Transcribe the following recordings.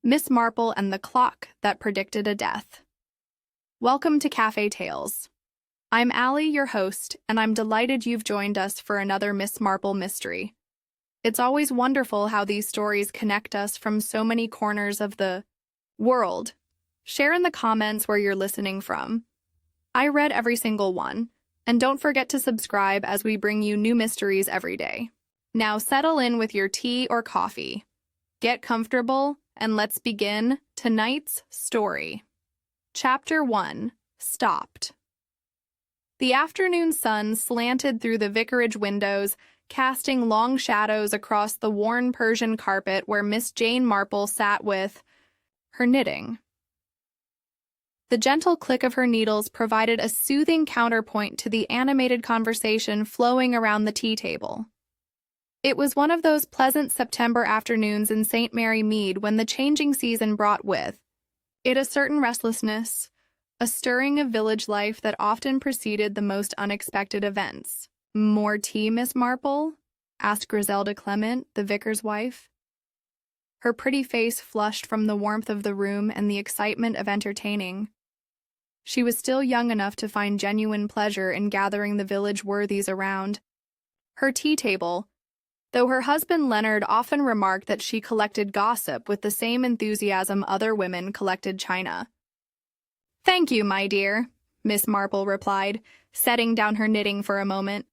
Miss Marple and the Clock That Predicted a Death. Welcome to Cafe Tales. I'm Allie, your host, and I'm delighted you've joined us for another Miss Marple mystery. It's always wonderful how these stories connect us from so many corners of the world. Share in the comments where you're listening from. I read every single one, and don't forget to subscribe as we bring you new mysteries every day. Now settle in with your tea or coffee. Get comfortable, and let's begin tonight's story. Chapter 1. Stopped. The afternoon sun slanted through the vicarage windows, casting long shadows across the worn Persian carpet where Miss Jane Marple sat with her knitting. The gentle click of her needles provided a soothing counterpoint to the animated conversation flowing around the tea table. It was one of those pleasant September afternoons in St. Mary Mead when the changing season brought with it a certain restlessness, a stirring of village life that often preceded the most unexpected events. "More tea, Miss Marple?" asked Griselda Clement, the vicar's wife. Her pretty face flushed from the warmth of the room and the excitement of entertaining. She was still young enough to find genuine pleasure in gathering the village worthies around her tea table, though her husband Leonard often remarked that she collected gossip with the same enthusiasm other women collected china. "Thank you, my dear," Miss Marple replied, setting down her knitting for a moment.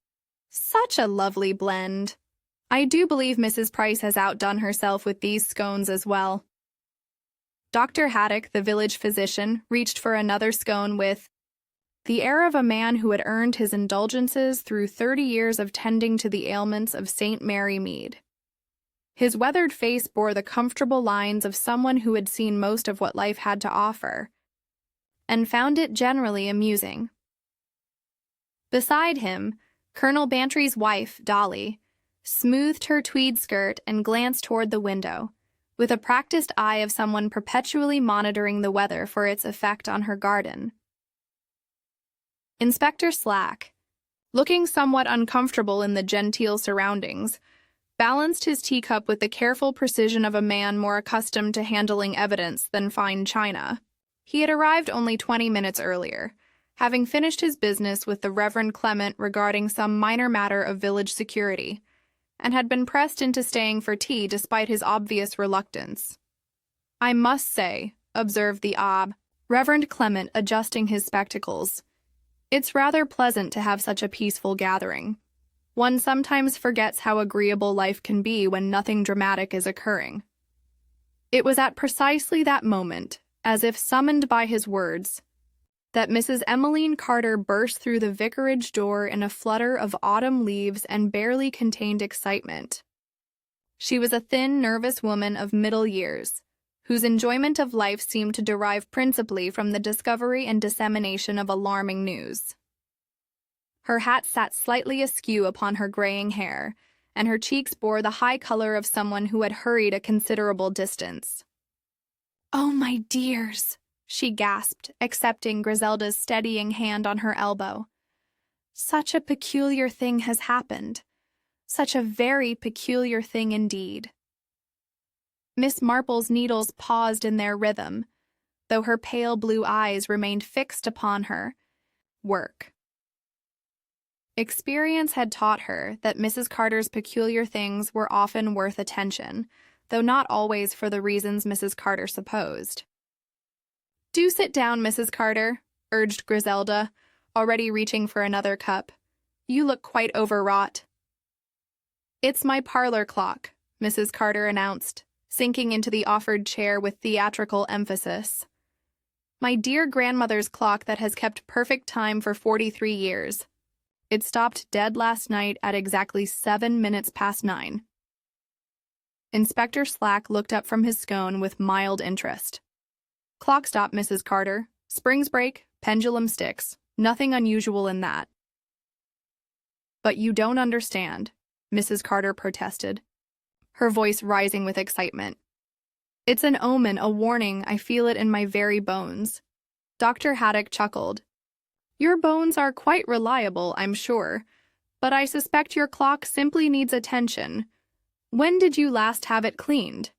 "Such a lovely blend. I do believe Mrs. Price has outdone herself with these scones as well." Dr. Haddock, the village physician, reached for another scone with the air of a man who had earned his indulgences through 30 years of tending to the ailments of St. Mary Mead. His weathered face bore the comfortable lines of someone who had seen most of what life had to offer, and found it generally amusing. Beside him, Colonel Bantry's wife, Dolly, smoothed her tweed skirt and glanced toward the window, with a practiced eye of someone perpetually monitoring the weather for its effect on her garden. Inspector Slack, looking somewhat uncomfortable in the genteel surroundings, balanced his teacup with the careful precision of a man more accustomed to handling evidence than fine china. He had arrived only 20 minutes earlier, having finished his business with the Reverend Clement regarding some minor matter of village security, and had been pressed into staying for tea despite his obvious reluctance. "I must say," observed the Reverend Clement, adjusting his spectacles, "it's rather pleasant to have such a peaceful gathering. One sometimes forgets how agreeable life can be when nothing dramatic is occurring." It was at precisely that moment, as if summoned by his words, that Mrs. Emmeline Carter burst through the vicarage door in a flutter of autumn leaves and barely contained excitement. She was a thin, nervous woman of middle years, whose enjoyment of life seemed to derive principally from the discovery and dissemination of alarming news. Her hat sat slightly askew upon her graying hair, and her cheeks bore the high color of someone who had hurried a considerable distance. "Oh, my dears," she gasped, accepting Griselda's steadying hand on her elbow. "Such a peculiar thing has happened. Such a very peculiar thing indeed." Miss Marple's needles paused in their rhythm, though her pale blue eyes remained fixed upon her work. Experience had taught her that Mrs. Carter's peculiar things were often worth attention, though not always for the reasons Mrs. Carter supposed. "Do sit down, Mrs. Carter," urged Griselda, already reaching for another cup. "You look quite overwrought." "It's my parlor clock," Mrs. Carter announced, sinking into the offered chair with theatrical emphasis. "My dear grandmother's clock that has kept perfect time for 43 years. It stopped dead last night at exactly 7 minutes past 9. Inspector Slack looked up from his scone with mild interest. "Clock stop, Mrs. Carter. Springs break, pendulum sticks. Nothing unusual in that." "But you don't understand," Mrs. Carter protested, her voice rising with excitement. "It's an omen, a warning. I feel it in my very bones." Dr. Haddock chuckled. "Your bones are quite reliable, I'm sure, but I suspect your clock simply needs attention. When did you last have it cleaned?"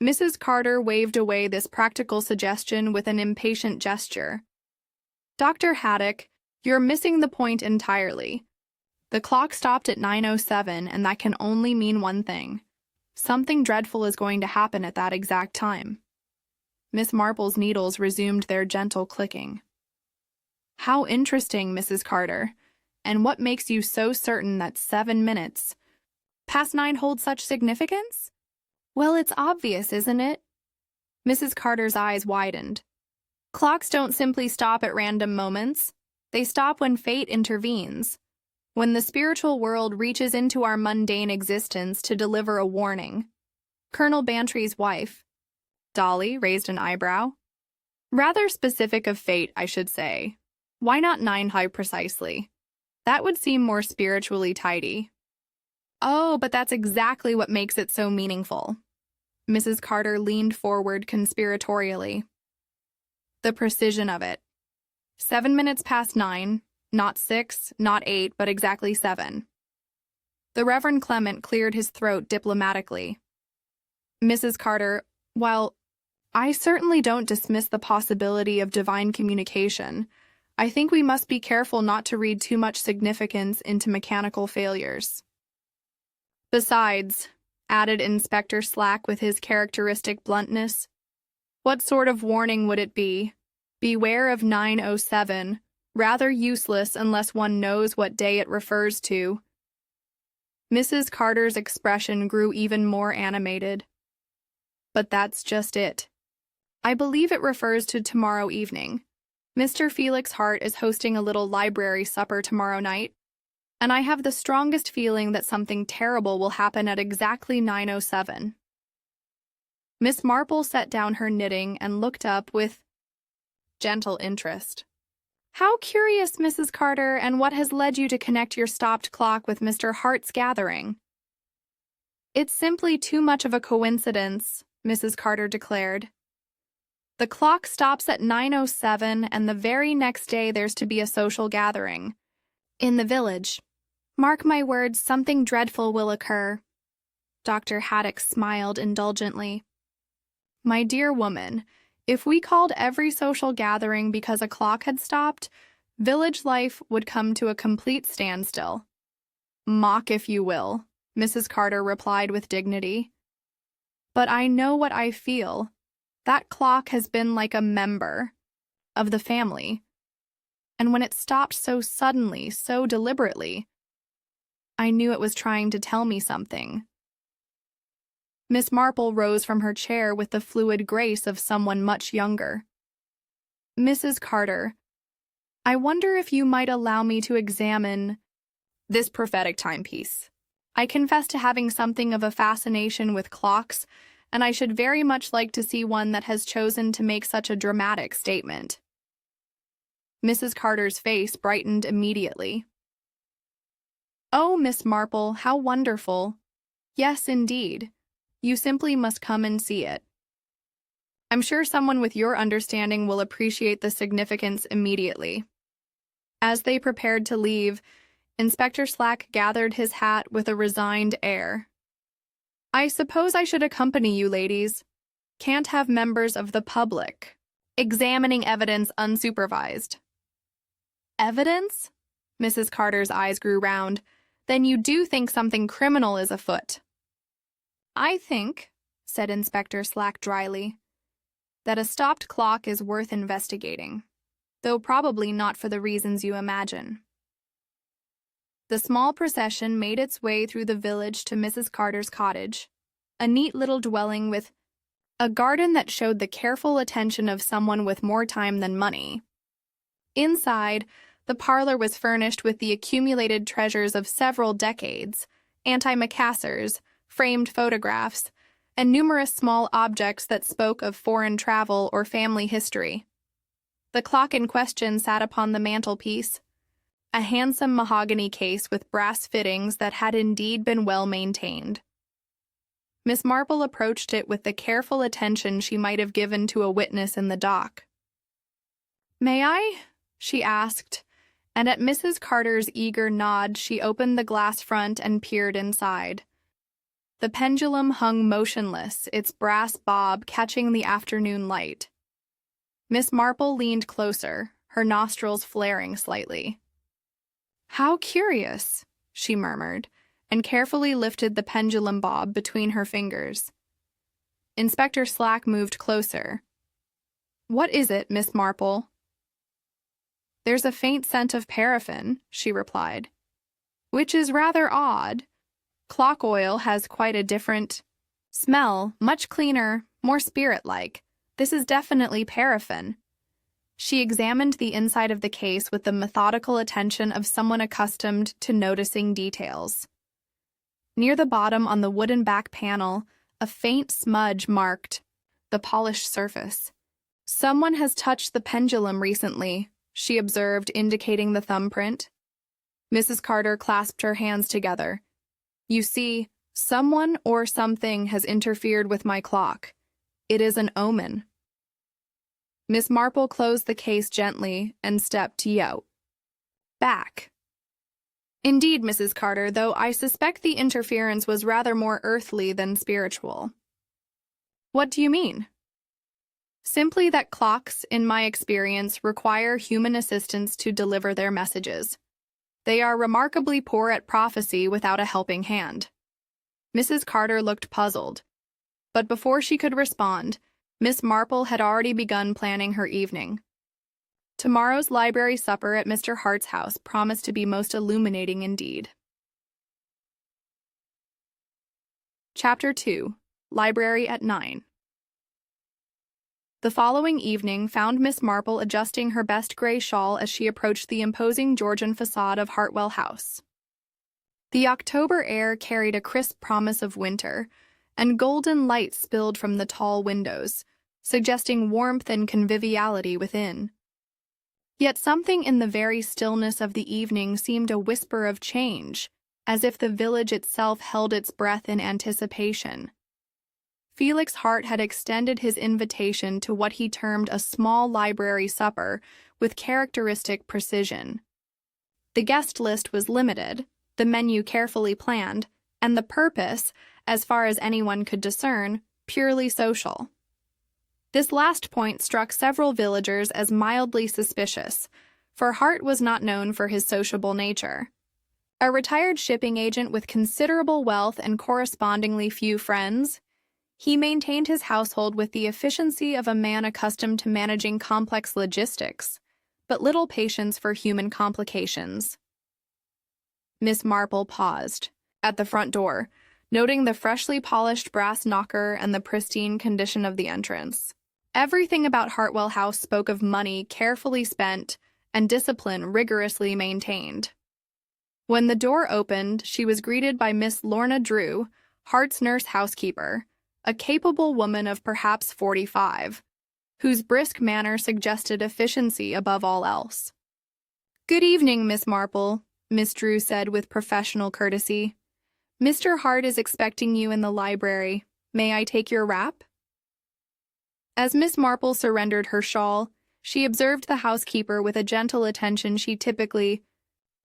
Mrs. Carter waved away this practical suggestion with an impatient gesture. Dr. Haddock, you're missing the point entirely. The clock stopped at 9:07, and that can only mean one thing. Something dreadful is going to happen at that exact time. Miss Marple's needles resumed their gentle clicking. How interesting, Mrs. Carter. And what makes you so certain that 7 minutes past 9 hold such significance? Well, it's obvious, isn't it? Mrs. Carter's eyes widened. Clocks don't simply stop at random moments. They stop when fate intervenes, when the spiritual world reaches into our mundane existence to deliver a warning. Colonel Bantry's wife, Dolly, raised an eyebrow. Rather specific of fate, I should say. Why not 9 high precisely? That would seem more spiritually tidy. Oh, but that's exactly what makes it so meaningful. Mrs. Carter leaned forward conspiratorially. The precision of it. 7 minutes past 9, not 6, not 8, but exactly 7. The Reverend Clement cleared his throat diplomatically. Mrs. Carter, while I certainly don't dismiss the possibility of divine communication, I think we must be careful not to read too much significance into mechanical failures. Besides, added Inspector Slack with his characteristic bluntness, what sort of warning would it be? Beware of 9:07, rather useless unless one knows what day it refers to. Mrs. Carter's expression grew even more animated. But that's just it. I believe it refers to tomorrow evening. Mr. Felix Hart is hosting a little library supper tomorrow night, and I have the strongest feeling that something terrible will happen at exactly 9:07. Miss Marple set down her knitting and looked up with gentle interest. How curious, Mrs. Carter, and what has led you to connect your stopped clock with Mr. Hart's gathering? It's simply too much of a coincidence, Mrs. Carter declared. The clock stops at 9:07, and the very next day there's to be a social gathering. In the village. Mark my words, something dreadful will occur. Dr. Haddock smiled indulgently. My dear woman, if we called every social gathering because a clock had stopped, village life would come to a complete standstill. Mock if you will, Mrs. Carter replied with dignity. But I know what I feel. That clock has been like a member of the family. And when it stopped so suddenly, so deliberately, I knew it was trying to tell me something. Miss Marple rose from her chair with the fluid grace of someone much younger. Mrs. Carter, I wonder if you might allow me to examine this prophetic timepiece. I confess to having something of a fascination with clocks, and I should very much like to see one that has chosen to make such a dramatic statement. Mrs. Carter's face brightened immediately. Oh, Miss Marple, how wonderful. Yes, indeed. You simply must come and see it. I'm sure someone with your understanding will appreciate the significance immediately. As they prepared to leave, Inspector Slack gathered his hat with a resigned air. I suppose I should accompany you, ladies. Can't have members of the public examining evidence unsupervised. Evidence? Mrs. Carter's eyes grew round. Then you do think something criminal is afoot? I think, said Inspector Slack dryly, that a stopped clock is worth investigating, though probably not for the reasons you imagine. The small procession made its way through the village to Mrs. Carter's cottage, a neat little dwelling with a garden that showed the careful attention of someone with more time than money. Inside, the parlor was furnished with the accumulated treasures of several decades, antimacassars, framed photographs, and numerous small objects that spoke of foreign travel or family history. The clock in question sat upon the mantelpiece, a handsome mahogany case with brass fittings that had indeed been well maintained. Miss Marple approached it with the careful attention she might have given to a witness in the dock. May I? She asked, and at Mrs. Carter's eager nod she opened the glass front and peered inside. The pendulum hung motionless, its brass bob catching the afternoon light. Miss Marple leaned closer, her nostrils flaring slightly. "How curious," she murmured, and carefully lifted the pendulum bob between her fingers. Inspector Slack moved closer. "What is it, Miss Marple?" "There's a faint scent of paraffin," she replied. "Which is rather odd. Clock oil has quite a different smell, much cleaner, more spirit-like. This is definitely paraffin." She examined the inside of the case with the methodical attention of someone accustomed to noticing details. Near the bottom on the wooden back panel, a faint smudge marked the polished surface. "Someone has touched the pendulum recently," she observed, indicating the thumbprint. Mrs. Carter clasped her hands together. "You see, someone or something has interfered with my clock. It is an omen." Miss Marple closed the case gently and stepped back. "Indeed, Mrs. Carter, though I suspect the interference was rather more earthly than spiritual." "What do you mean?" "Simply that clocks, in my experience, require human assistance to deliver their messages. They are remarkably poor at prophecy without a helping hand." Mrs. Carter looked puzzled, but before she could respond, Miss Marple had already begun planning her evening. Tomorrow's library supper at Mr. Hart's house promised to be most illuminating indeed. Chapter 2. Library at 9. The following evening found Miss Marple adjusting her best gray shawl as she approached the imposing Georgian facade of Hartwell House. The October air carried a crisp promise of winter, and golden light spilled from the tall windows, suggesting warmth and conviviality within. Yet something in the very stillness of the evening seemed a whisper of change, as if the village itself held its breath in anticipation. Felix Hart had extended his invitation to what he termed a small library supper with characteristic precision. The guest list was limited, the menu carefully planned, and the purpose, as far as anyone could discern, purely social. This last point struck several villagers as mildly suspicious, for Hart was not known for his sociable nature. A retired shipping agent with considerable wealth and correspondingly few friends, he maintained his household with the efficiency of a man accustomed to managing complex logistics, but little patience for human complications. Miss Marple paused at the front door, noting the freshly polished brass knocker and the pristine condition of the entrance. Everything about Hartwell House spoke of money carefully spent and discipline rigorously maintained. When the door opened, she was greeted by Miss Lorna Drew, Hart's nurse housekeeper, a capable woman of perhaps 45, whose brisk manner suggested efficiency above all else. "Good evening, Miss Marple," Miss Drew said with professional courtesy. "Mr. Hart is expecting you in the library. May I take your wrap?" As Miss Marple surrendered her shawl, she observed the housekeeper with a gentle attention she typically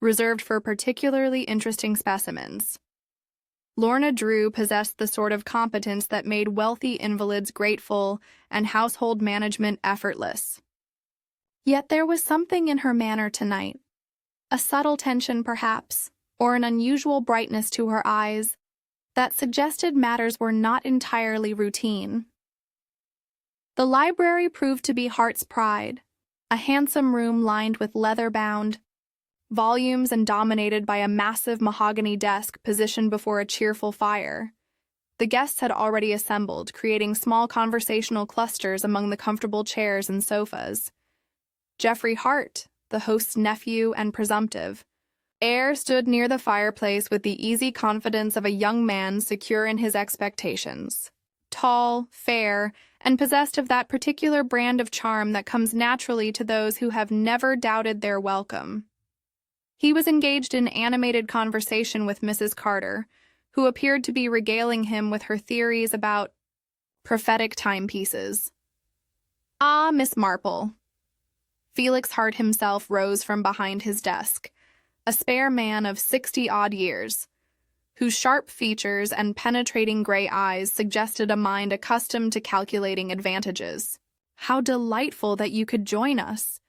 reserved for particularly interesting specimens. Lorna Drew possessed the sort of competence that made wealthy invalids grateful and household management effortless. Yet there was something in her manner tonight, a subtle tension perhaps, or an unusual brightness to her eyes, that suggested matters were not entirely routine. The library proved to be Hart's pride, a handsome room lined with leather-bound volumes and dominated by a massive mahogany desk positioned before a cheerful fire. The guests had already assembled, creating small conversational clusters among the comfortable chairs and sofas. Geoffrey Hart, the host's nephew and presumptive heir, stood near the fireplace with the easy confidence of a young man secure in his expectations. Tall, fair, and possessed of that particular brand of charm that comes naturally to those who have never doubted their welcome. He was engaged in animated conversation with Mrs. Carter, who appeared to be regaling him with her theories about prophetic timepieces. "Ah, Miss Marple." Felix Hart himself rose from behind his desk, a spare man of 60-odd years, whose sharp features and penetrating gray eyes suggested a mind accustomed to calculating advantages. "How delightful that you could join us.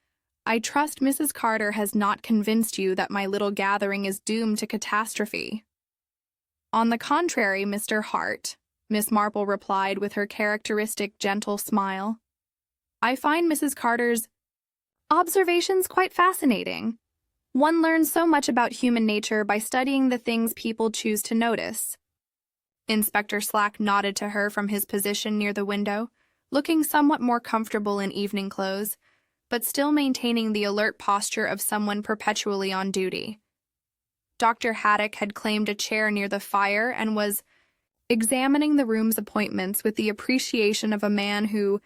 I trust Mrs. Carter has not convinced you that my little gathering is doomed to catastrophe." "On the contrary, Mr. Hart," Miss Marple replied with her characteristic gentle smile. "I find Mrs. Carter's observations quite fascinating. One learns so much about human nature by studying the things people choose to notice." Inspector Slack nodded to her from his position near the window, looking somewhat more comfortable in evening clothes, but still maintaining the alert posture of someone perpetually on duty. Dr. Haddock had claimed a chair near the fire and was examining the room's appointments with the appreciation of a man who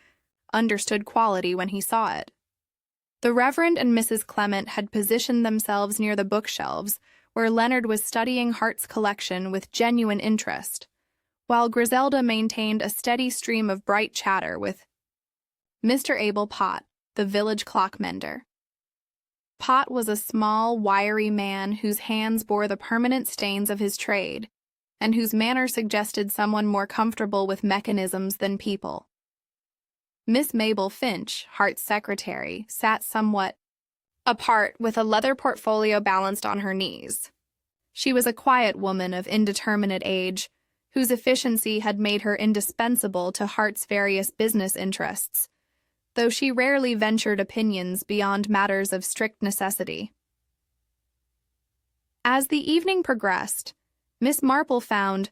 understood quality when he saw it. The Reverend and Mrs. Clement had positioned themselves near the bookshelves, where Leonard was studying Hart's collection with genuine interest, while Griselda maintained a steady stream of bright chatter with Mr. Abel Pott, the village clock mender. Pott was a small, wiry man whose hands bore the permanent stains of his trade, and whose manner suggested someone more comfortable with mechanisms than people. Miss Mabel Finch, Hart's secretary, sat somewhat apart with a leather portfolio balanced on her knees. She was a quiet woman of indeterminate age, whose efficiency had made her indispensable to Hart's various business interests, though she rarely ventured opinions beyond matters of strict necessity. As the evening progressed, Miss Marple found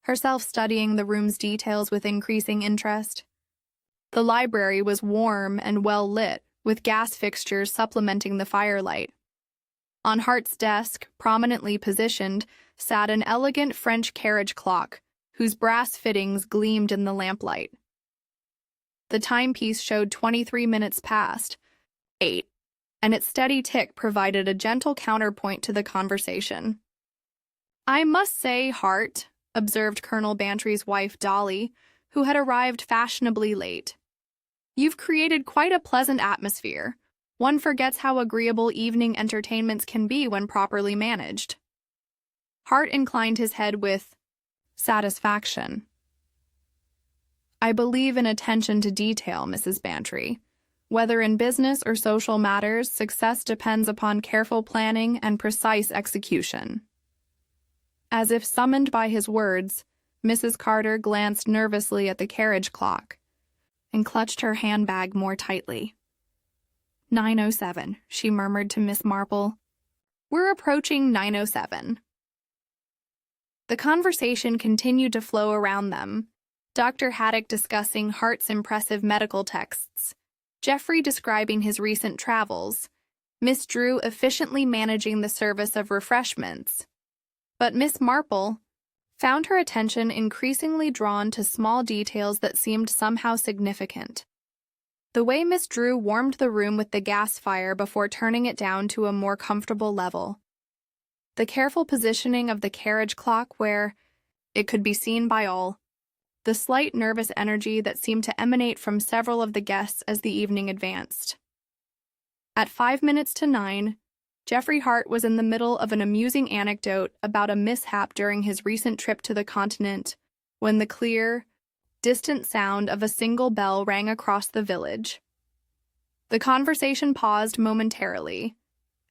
herself studying the room's details with increasing interest. The library was warm and well lit, with gas fixtures supplementing the firelight. On Hart's desk, prominently positioned, sat an elegant French carriage clock, whose brass fittings gleamed in the lamplight. The timepiece showed 23 minutes past 8, and its steady tick provided a gentle counterpoint to the conversation. "I must say, Hart," observed Colonel Bantry's wife, Dolly, who had arrived fashionably late, "you've created quite a pleasant atmosphere. One forgets how agreeable evening entertainments can be when properly managed." Hart inclined his head with satisfaction. "I believe in attention to detail, Mrs. Bantry. Whether in business or social matters, success depends upon careful planning and precise execution." As if summoned by his words, Mrs. Carter glanced nervously at the carriage clock and clutched her handbag more tightly. 9:07, she murmured to Miss Marple. "We're approaching 9:07. The conversation continued to flow around them, Dr. Haddock discussing Hart's impressive medical texts, Geoffrey describing his recent travels, Miss Drew efficiently managing the service of refreshments. But Miss Marple found her attention increasingly drawn to small details that seemed somehow significant. The way Miss Drew warmed the room with the gas fire before turning it down to a more comfortable level. The careful positioning of the carriage clock where it could be seen by all. The slight nervous energy that seemed to emanate from several of the guests as the evening advanced. At 5 minutes to 9, Geoffrey Hart was in the middle of an amusing anecdote about a mishap during his recent trip to the continent, when the clear, distant sound of a single bell rang across the village. The conversation paused momentarily,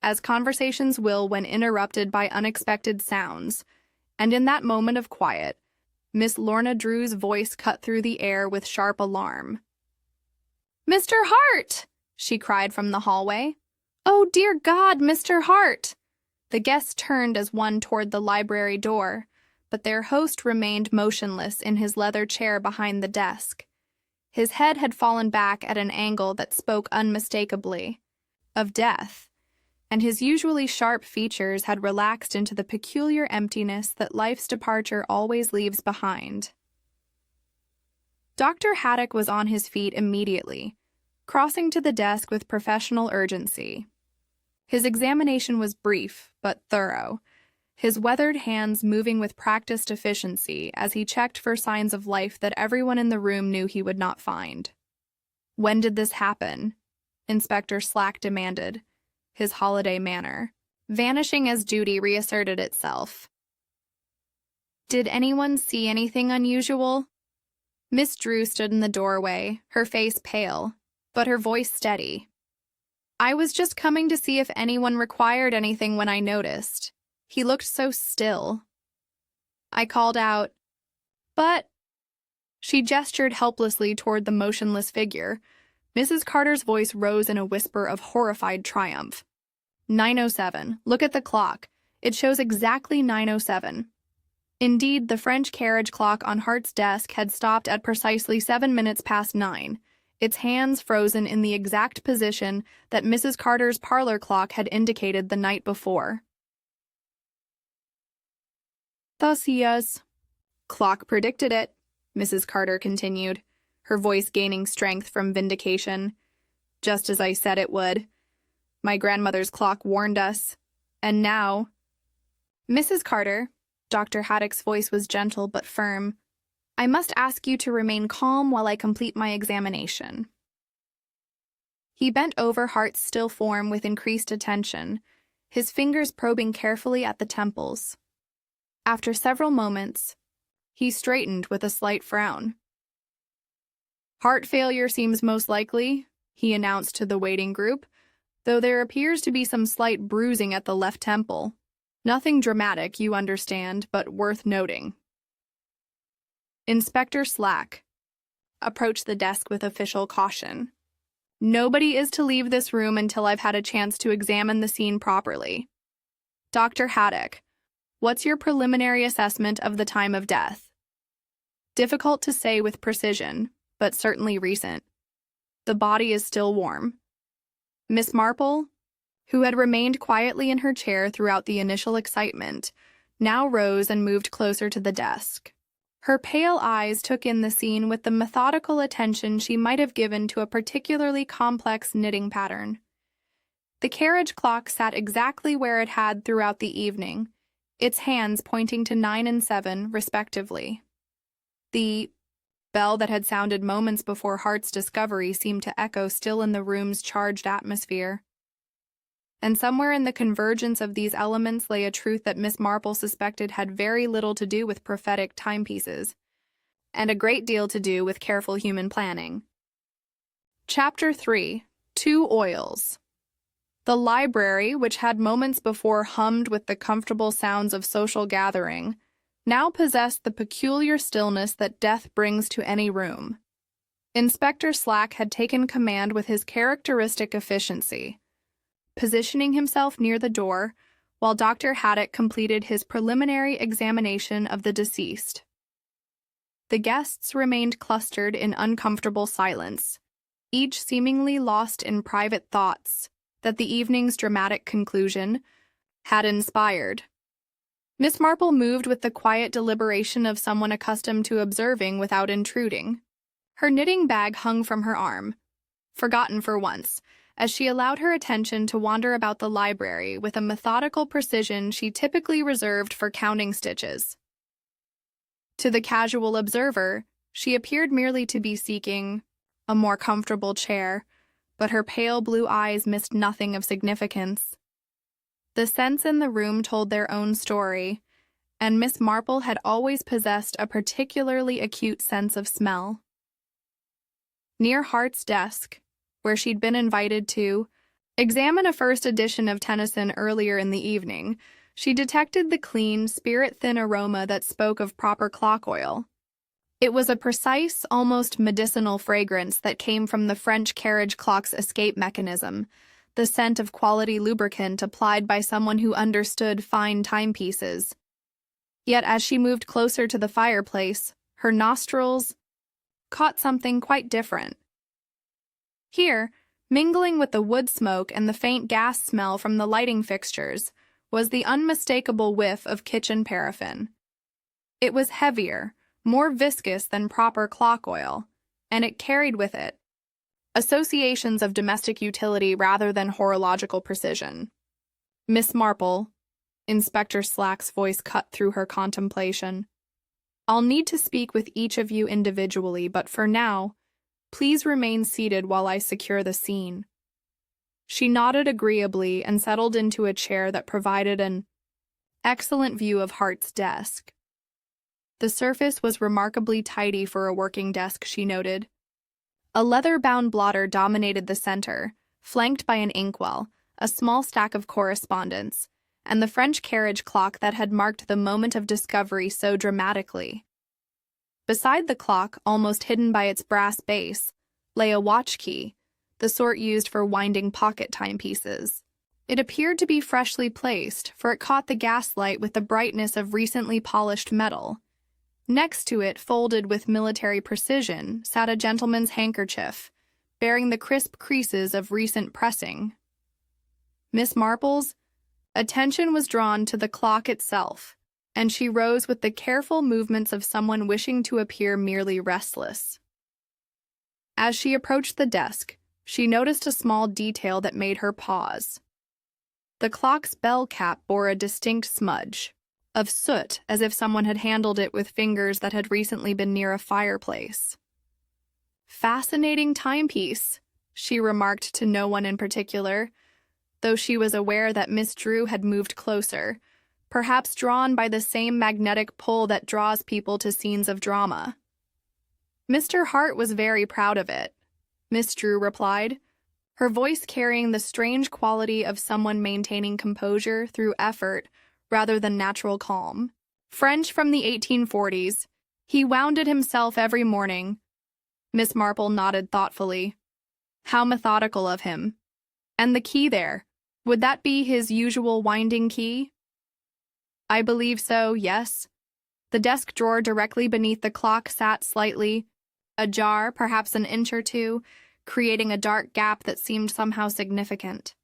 as conversations will when interrupted by unexpected sounds, and in that moment of quiet, Miss Lorna Drew's voice cut through the air with sharp alarm. "Mr. Hart!" she cried from the hallway. "Oh, dear God, Mr. Hart!" The guests turned as one toward the library door, but their host remained motionless in his leather chair behind the desk. His head had fallen back at an angle that spoke unmistakably of death, and his usually sharp features had relaxed into the peculiar emptiness that life's departure always leaves behind. Dr. Haddock was on his feet immediately, crossing to the desk with professional urgency. His examination was brief but thorough, his weathered hands moving with practiced efficiency as he checked for signs of life that everyone in the room knew he would not find. "When did this happen?" Inspector Slack demanded, his holiday manner vanishing as duty reasserted itself. Did anyone see anything unusual? Miss Drew stood in the doorway, her face pale, but her voice steady. I was just coming to see if anyone required anything when I noticed. He looked so still. I called out, but... She gestured helplessly toward the motionless figure. Mrs. Carter's voice rose in a whisper of horrified triumph. 9:07. Look at the clock. It shows exactly 9:07. Indeed, the French carriage clock on Hart's desk had stopped at precisely 7 minutes past 9, its hands frozen in the exact position that Mrs. Carter's parlor clock had indicated the night before. Thus he is. Clock predicted it, Mrs. Carter continued, her voice gaining strength from vindication. Just as I said it would. My grandmother's clock warned us. And now... Mrs. Carter, Dr. Haddock's voice was gentle but firm, I must ask you to remain calm while I complete my examination. He bent over Hart's still form with increased attention, his fingers probing carefully at the temples. After several moments, he straightened with a slight frown. Heart failure seems most likely, he announced to the waiting group, though there appears to be some slight bruising at the left temple. Nothing dramatic, you understand, but worth noting. Inspector Slack approached the desk with official caution. Nobody is to leave this room until I've had a chance to examine the scene properly. Dr. Haddock, what's your preliminary assessment of the time of death? Difficult to say with precision, but certainly recent. The body is still warm. Miss Marple, who had remained quietly in her chair throughout the initial excitement, now rose and moved closer to the desk. Her pale eyes took in the scene with the methodical attention she might have given to a particularly complex knitting pattern. The carriage clock sat exactly where it had throughout the evening, its hands pointing to 9 and 7, respectively. The bell that had sounded moments before Hart's discovery seemed to echo still in the room's charged atmosphere. And somewhere in the convergence of these elements lay a truth that Miss Marple suspected had very little to do with prophetic timepieces, and a great deal to do with careful human planning. Chapter 3. 2 Oils. The library, which had moments before hummed with the comfortable sounds of social gathering, now possessed the peculiar stillness that death brings to any room. Inspector Slack had taken command with his characteristic efficiency, positioning himself near the door while Dr. Haddock completed his preliminary examination of the deceased. The guests remained clustered in uncomfortable silence, each seemingly lost in private thoughts that the evening's dramatic conclusion had inspired. Miss Marple moved with the quiet deliberation of someone accustomed to observing without intruding. Her knitting bag hung from her arm, forgotten for once, as she allowed her attention to wander about the library with a methodical precision she typically reserved for counting stitches. To the casual observer, she appeared merely to be seeking a more comfortable chair, but her pale blue eyes missed nothing of significance. The scents in the room told their own story, and Miss Marple had always possessed a particularly acute sense of smell. Near Hart's desk, where she'd been invited to examine a first edition of Tennyson earlier in the evening, she detected the clean, spirit-thin aroma that spoke of proper clock oil. It was a precise, almost medicinal fragrance that came from the French carriage clock's escape mechanism, the scent of quality lubricant applied by someone who understood fine timepieces. Yet as she moved closer to the fireplace, her nostrils caught something quite different. Here, mingling with the wood smoke and the faint gas smell from the lighting fixtures, was the unmistakable whiff of kitchen paraffin. It was heavier, more viscous than proper clock oil, and it carried with it associations of domestic utility rather than horological precision. Miss Marple, Inspector Slack's voice cut through her contemplation. I'll need to speak with each of you individually, but for now, please remain seated while I secure the scene. She nodded agreeably and settled into a chair that provided an excellent view of Hart's desk. The surface was remarkably tidy for a working desk, she noted. A leather-bound blotter dominated the center, flanked by an inkwell, a small stack of correspondence, and the French carriage clock that had marked the moment of discovery so dramatically. Beside the clock, almost hidden by its brass base, lay a watch key, the sort used for winding pocket timepieces. It appeared to be freshly placed, for it caught the gaslight with the brightness of recently polished metal. Next to it, folded with military precision, sat a gentleman's handkerchief, bearing the crisp creases of recent pressing. Miss Marple's attention was drawn to the clock itself, and she rose with the careful movements of someone wishing to appear merely restless. As she approached the desk, she noticed a small detail that made her pause. The clock's bell cap bore a distinct smudge of soot, as if someone had handled it with fingers that had recently been near a fireplace. "Fascinating timepiece," she remarked to no one in particular, though she was aware that Miss Drew had moved closer, perhaps drawn by the same magnetic pull that draws people to scenes of drama. "Mr. Hart was very proud of it," Miss Drew replied, her voice carrying the strange quality of someone maintaining composure through effort rather than natural calm. "French from the 1840s. He wound it himself every morning." Miss Marple nodded thoughtfully. "How methodical of him. And the key there, would that be his usual winding key?" "I believe so, yes." The desk drawer directly beneath the clock sat slightly ajar, perhaps an inch or two, creating a dark gap that seemed somehow significant.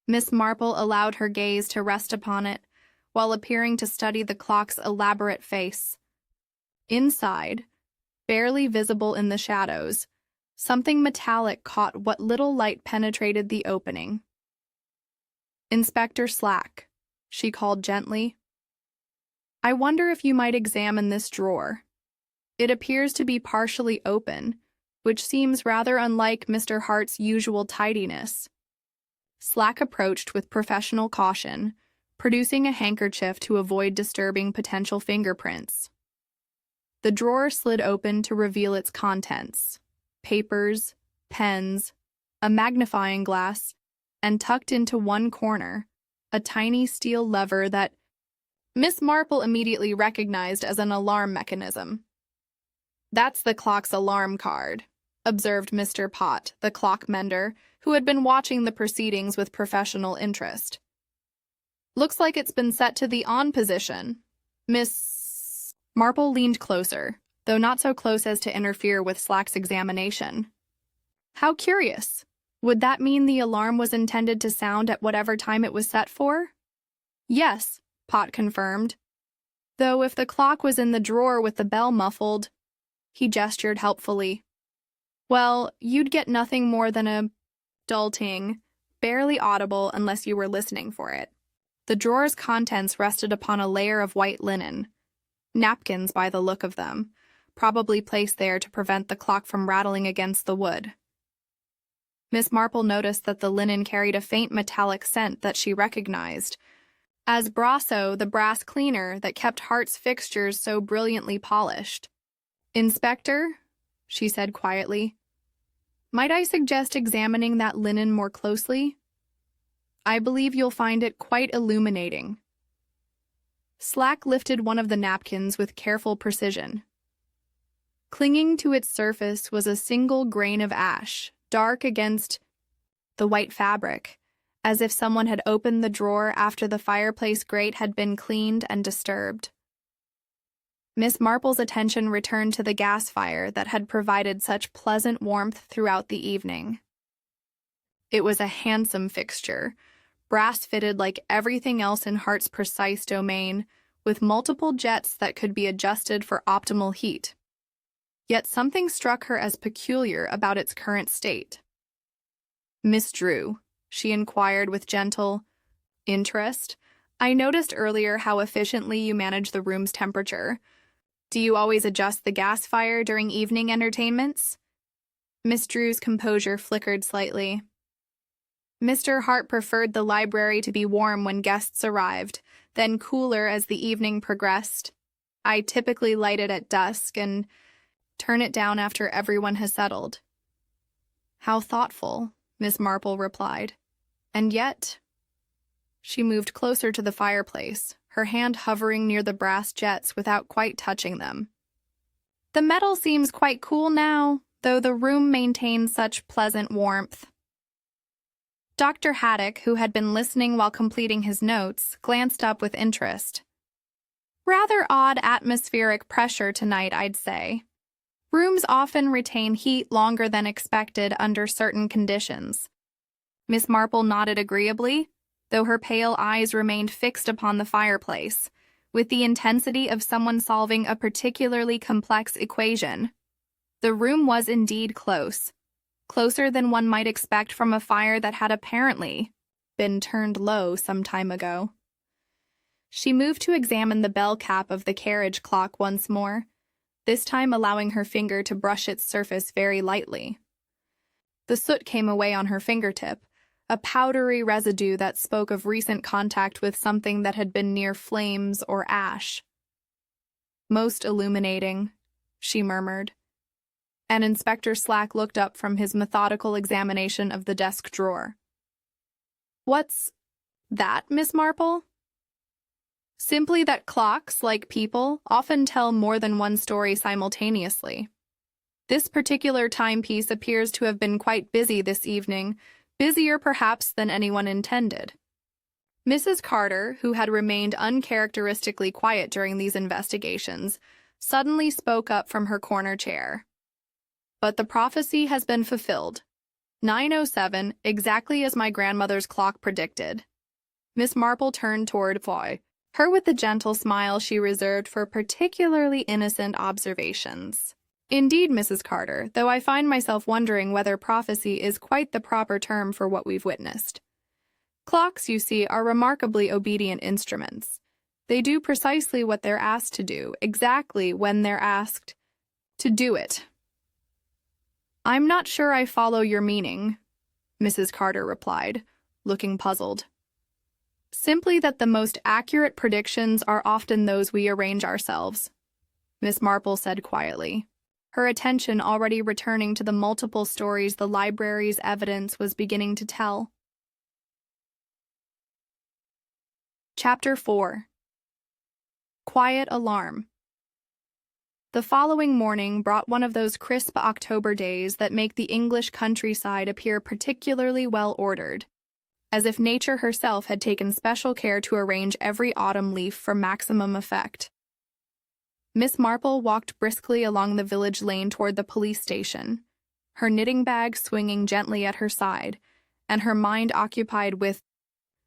Miss Marple allowed her gaze to rest upon it, while appearing to study the clock's elaborate face. Inside, barely visible in the shadows, something metallic caught what little light penetrated the opening. "Inspector Slack," she called gently. "I wonder if you might examine this drawer. It appears to be partially open, which seems rather unlike Mr. Hart's usual tidiness." Slack approached with professional caution, producing a handkerchief to avoid disturbing potential fingerprints. The drawer slid open to reveal its contents: papers, pens, a magnifying glass, and tucked into one corner, a tiny steel lever that Miss Marple immediately recognized as an alarm mechanism. "That's the clock's alarm card," observed Mr. Pott, the clock mender, who had been watching the proceedings with professional interest. "Looks like it's been set to the on position." Miss Marple leaned closer, though not so close as to interfere with Slack's examination. "How curious. Would that mean the alarm was intended to sound at whatever time it was set for?" "Yes," Pott confirmed. "Though if the clock was in the drawer with the bell muffled," he gestured helpfully, "well, you'd get nothing more than a dull ting, barely audible unless you were listening for it." The drawer's contents rested upon a layer of white linen, napkins by the look of them, probably placed there to prevent the clock from rattling against the wood. Miss Marple noticed that the linen carried a faint metallic scent that she recognized as Brasso, the brass cleaner that kept Hart's fixtures so brilliantly polished. "Inspector," she said quietly, "might I suggest examining that linen more closely? I believe you'll find it quite illuminating." Slack lifted one of the napkins with careful precision. Clinging to its surface was a single grain of ash, dark against the white fabric, as if someone had opened the drawer after the fireplace grate had been cleaned and disturbed. Miss Marple's attention returned to the gas fire that had provided such pleasant warmth throughout the evening. It was a handsome fixture, brass-fitted like everything else in Hart's precise domain, with multiple jets that could be adjusted for optimal heat. Yet something struck her as peculiar about its current state. "Miss Drew," she inquired with gentle interest, "I noticed earlier how efficiently you manage the room's temperature. Do you always adjust the gas fire during evening entertainments?" Miss Drew's composure flickered slightly. Mr. Hart preferred the library to be warm when guests arrived, then cooler as the evening progressed. I typically light it at dusk and turn it down after everyone has settled." "How thoughtful," Miss Marple replied. "And yet—" She moved closer to the fireplace, her hand hovering near the brass jets without quite touching them. "The metal seems quite cool now, though the room maintains such pleasant warmth." Dr. Haddock, who had been listening while completing his notes, glanced up with interest. "Rather odd atmospheric pressure tonight, I'd say. Rooms often retain heat longer than expected under certain conditions." Miss Marple nodded agreeably, though her pale eyes remained fixed upon the fireplace, with the intensity of someone solving a particularly complex equation. The room was indeed close, closer than one might expect from a fire that had apparently been turned low some time ago. She moved to examine the bell cap of the carriage clock once more, this time allowing her finger to brush its surface very lightly. The soot came away on her fingertip, a powdery residue that spoke of recent contact with something that had been near flames or ash. "Most illuminating," she murmured. And Inspector Slack looked up from his methodical examination of the desk drawer. "What's that, Miss Marple?" "Simply that clocks, like people, often tell more than one story simultaneously. This particular timepiece appears to have been quite busy this evening, busier perhaps than anyone intended." Mrs. Carter, who had remained uncharacteristically quiet during these investigations, suddenly spoke up from her corner chair. "But the prophecy has been fulfilled. 9:07, exactly as my grandmother's clock predicted." Miss Marple turned toward Foy, her with the gentle smile she reserved for particularly innocent observations. "Indeed, Mrs. Carter, though I find myself wondering whether prophecy is quite the proper term for what we've witnessed. Clocks, you see, are remarkably obedient instruments. They do precisely what they're asked to do, exactly when they're asked to do it." "I'm not sure I follow your meaning," Mrs. Carter replied, looking puzzled. "Simply that the most accurate predictions are often those we arrange ourselves," Miss Marple said quietly, her attention already returning to the multiple stories the library's evidence was beginning to tell. Chapter 4. Quiet Alarm. The following morning brought one of those crisp October days that make the English countryside appear particularly well-ordered, as if nature herself had taken special care to arrange every autumn leaf for maximum effect. Miss Marple walked briskly along the village lane toward the police station, her knitting bag swinging gently at her side, and her mind occupied with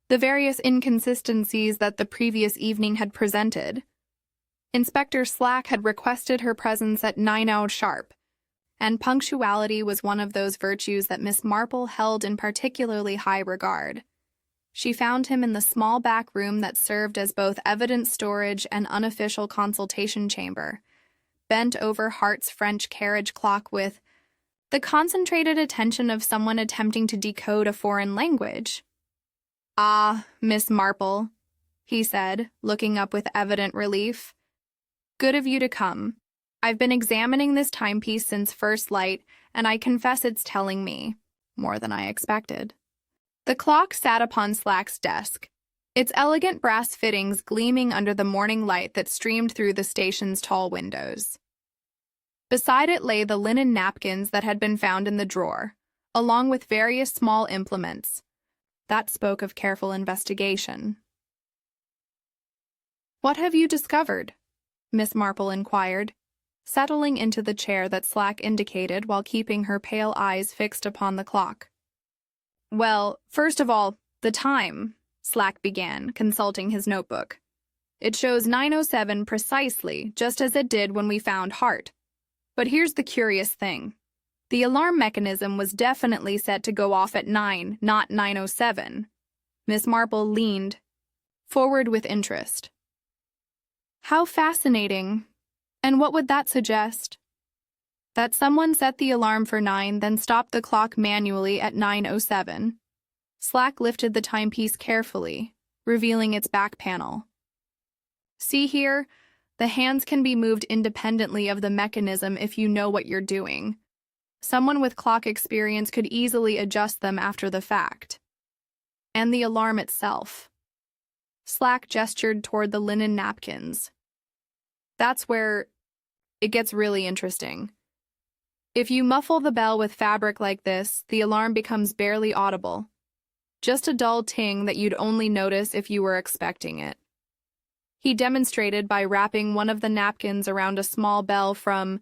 the various inconsistencies that the previous evening had presented. Inspector Slack had requested her presence at 9 sharp, and punctuality was one of those virtues that Miss Marple held in particularly high regard. She found him in the small back room that served as both evidence storage and unofficial consultation chamber, bent over Hart's French carriage clock with the concentrated attention of someone attempting to decode a foreign language. "Ah, Miss Marple," he said, looking up with evident relief. "Good of you to come. I've been examining this timepiece since first light, and I confess it's telling me more than I expected." The clock sat upon Slack's desk, its elegant brass fittings gleaming under the morning light that streamed through the station's tall windows. Beside it lay the linen napkins that had been found in the drawer, along with various small implements. That spoke of careful investigation. "What have you discovered?" Miss Marple inquired, settling into the chair that Slack indicated while keeping her pale eyes fixed upon the clock. "Well, first of all, the time," Slack began, consulting his notebook. "It shows 9:07 precisely, just as it did when we found Hart. But here's the curious thing. The alarm mechanism was definitely set to go off at 9, not 9:07. Miss Marple leaned forward with interest. "How fascinating. And what would that suggest?" "That someone set the alarm for 9, then stopped the clock manually at 9:07. Slack lifted the timepiece carefully, revealing its back panel. "See here, The hands can be moved independently of the mechanism if you know what you're doing. Someone with clock experience could easily adjust them after the fact. And the alarm itself. Slack gestured toward the linen napkins. That's where it gets really interesting. If you muffle the bell with fabric like this, the alarm becomes barely audible. Just a dull ting that you'd only notice if you were expecting it. He demonstrated by wrapping one of the napkins around a small bell from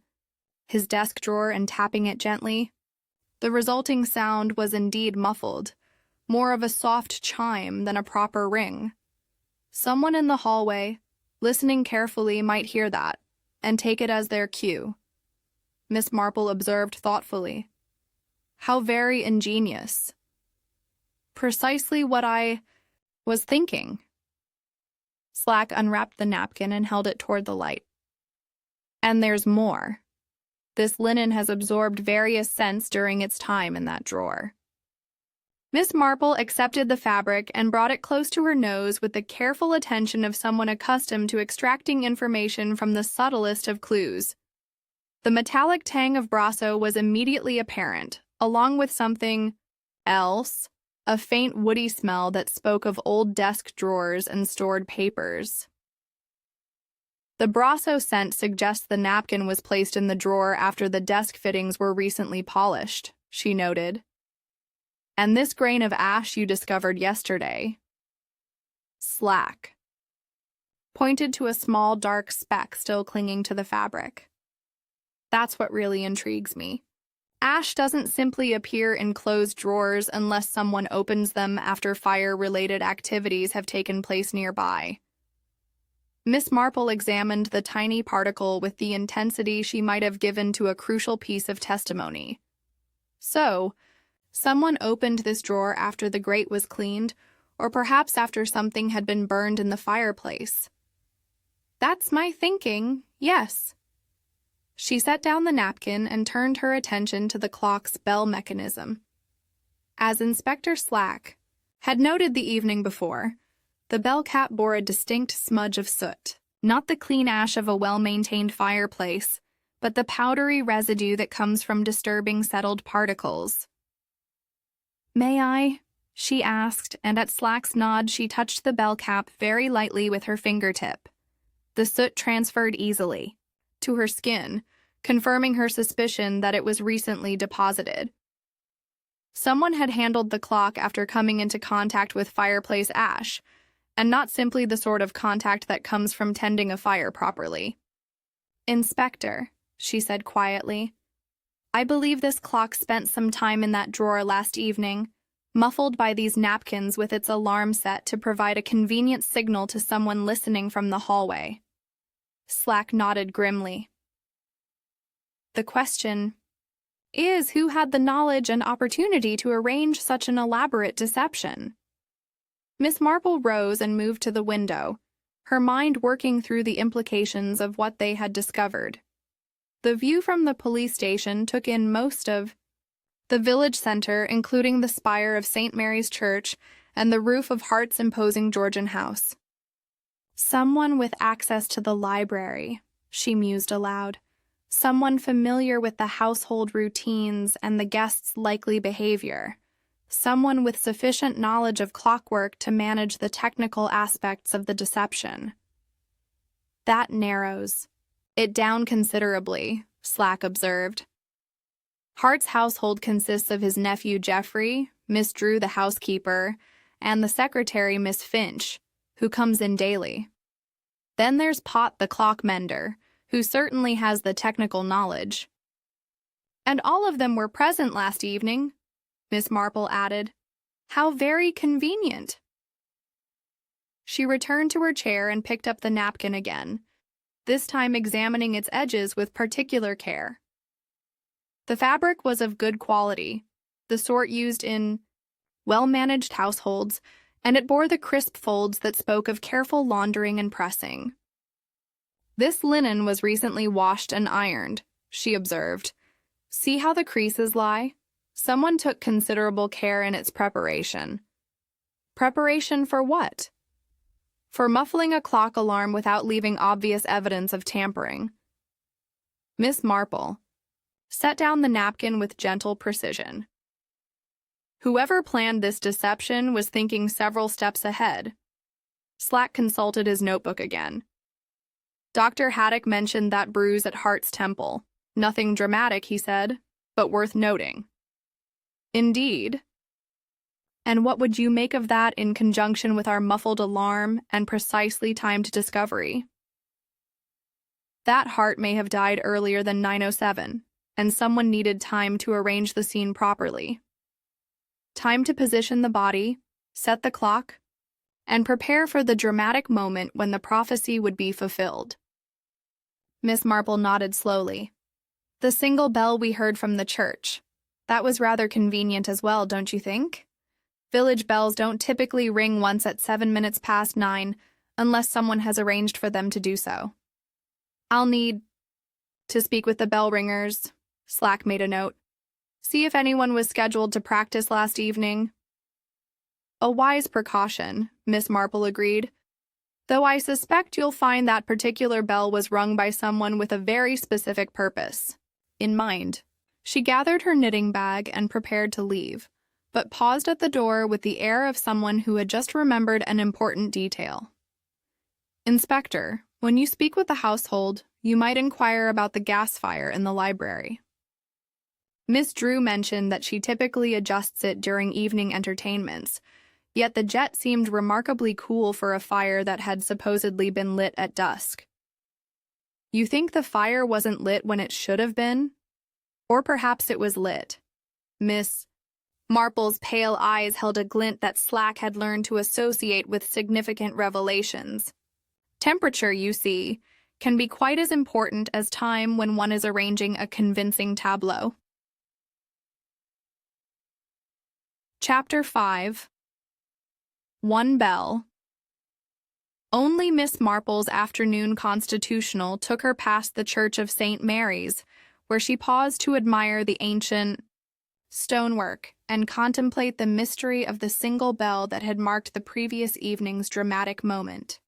his desk drawer and tapping it gently. The resulting sound was indeed muffled, more of a soft chime than a proper ring. Someone in the hallway, listening carefully, might hear that and take it as their cue. Miss Marple observed thoughtfully. How very ingenious. Precisely what I was thinking. Slack unwrapped the napkin and held it toward the light. And there's more. This linen has absorbed various scents during its time in that drawer. Miss Marple accepted the fabric and brought it close to her nose with the careful attention of someone accustomed to extracting information from the subtlest of clues. The metallic tang of Brasso was immediately apparent, along with something else, a faint woody smell that spoke of old desk drawers and stored papers. The Brasso scent suggests the napkin was placed in the drawer after the desk fittings were recently polished, she noted. And this grain of ash you discovered yesterday. Slack. Pointed to a small dark speck still clinging to the fabric. That's what really intrigues me. Ash doesn't simply appear in closed drawers unless someone opens them after fire-related activities have taken place nearby. Miss Marple examined the tiny particle with the intensity she might have given to a crucial piece of testimony. So, someone opened this drawer after the grate was cleaned, or perhaps after something had been burned in the fireplace. That's my thinking, yes. She set down the napkin and turned her attention to the clock's bell mechanism. As Inspector Slack had noted the evening before, the bell cap bore a distinct smudge of soot, not the clean ash of a well-maintained fireplace, but the powdery residue that comes from disturbing settled particles. "May I?" she asked, and at Slack's nod she touched the bell cap very lightly with her fingertip. The soot transferred easily to her skin, confirming her suspicion that it was recently deposited. Someone had handled the clock after coming into contact with fireplace ash, and not simply the sort of contact that comes from tending a fire properly. "Inspector," she said quietly, "I believe this clock spent some time in that drawer last evening, muffled by these napkins with its alarm set to provide a convenient signal to someone listening from the hallway." Slack nodded grimly. "The question is who had the knowledge and opportunity to arrange such an elaborate deception?" Miss Marple rose and moved to the window, her mind working through the implications of what they had discovered. The view from the police station took in most of the village center, including the spire of St. Mary's Church and the roof of Hart's imposing Georgian house. "Someone with access to the library," she mused aloud. "Someone familiar with the household routines and the guests' likely behavior. Someone with sufficient knowledge of clockwork to manage the technical aspects of the deception." "That narrows it down considerably," Slack observed. "Hart's household consists of his nephew Geoffrey, Miss Drew the housekeeper, and the secretary Miss Finch, who comes in daily. Then there's Pot the clock mender, who certainly has the technical knowledge." "And all of them were present last evening," Miss Marple added. "How very convenient." She returned to her chair and picked up the napkin again, this time examining its edges with particular care. The fabric was of good quality, the sort used in well-managed households, and it bore the crisp folds that spoke of careful laundering and pressing. "This linen was recently washed and ironed," she observed. "See how the creases lie? Someone took considerable care in its preparation." "Preparation for what?" for muffling a clock alarm without leaving obvious evidence of tampering. Miss Marple set down the napkin with gentle precision. Whoever planned this deception was thinking several steps ahead. Slack consulted his notebook again. Dr. Haddock mentioned that bruise at Hart's temple. Nothing dramatic, he said, but worth noting. Indeed. And what would you make of that in conjunction with our muffled alarm and precisely timed discovery? That Hart may have died earlier than 9:07, and someone needed time to arrange the scene properly. Time to position the body, set the clock, and prepare for the dramatic moment when the prophecy would be fulfilled. Miss Marple nodded slowly. The single bell we heard from the church. That was rather convenient as well, don't you think? Village bells don't typically ring once at 9:07 unless someone has arranged for them to do so. I'll need to speak with the bell ringers. Slack made a note. See if anyone was scheduled to practice last evening. A wise precaution, Miss Marple agreed, though I suspect you'll find that particular bell was rung by someone with a very specific purpose in mind. She gathered her knitting bag and prepared to leave, but paused at the door with the air of someone who had just remembered an important detail. Inspector, when you speak with the household, you might inquire about the gas fire in the library. Miss Drew mentioned that she typically adjusts it during evening entertainments, yet the jet seemed remarkably cool for a fire that had supposedly been lit at dusk. You think the fire wasn't lit when it should have been? Or perhaps it was lit. Miss Marple's pale eyes held a glint that Slack had learned to associate with significant revelations. Temperature, you see, can be quite as important as time when one is arranging a convincing tableau. Chapter 5. One Bell. Only Miss Marple's afternoon constitutional took her past the Church of St. Mary's, where she paused to admire the ancient stonework and contemplate the mystery of the single bell that had marked the previous evening's dramatic moment.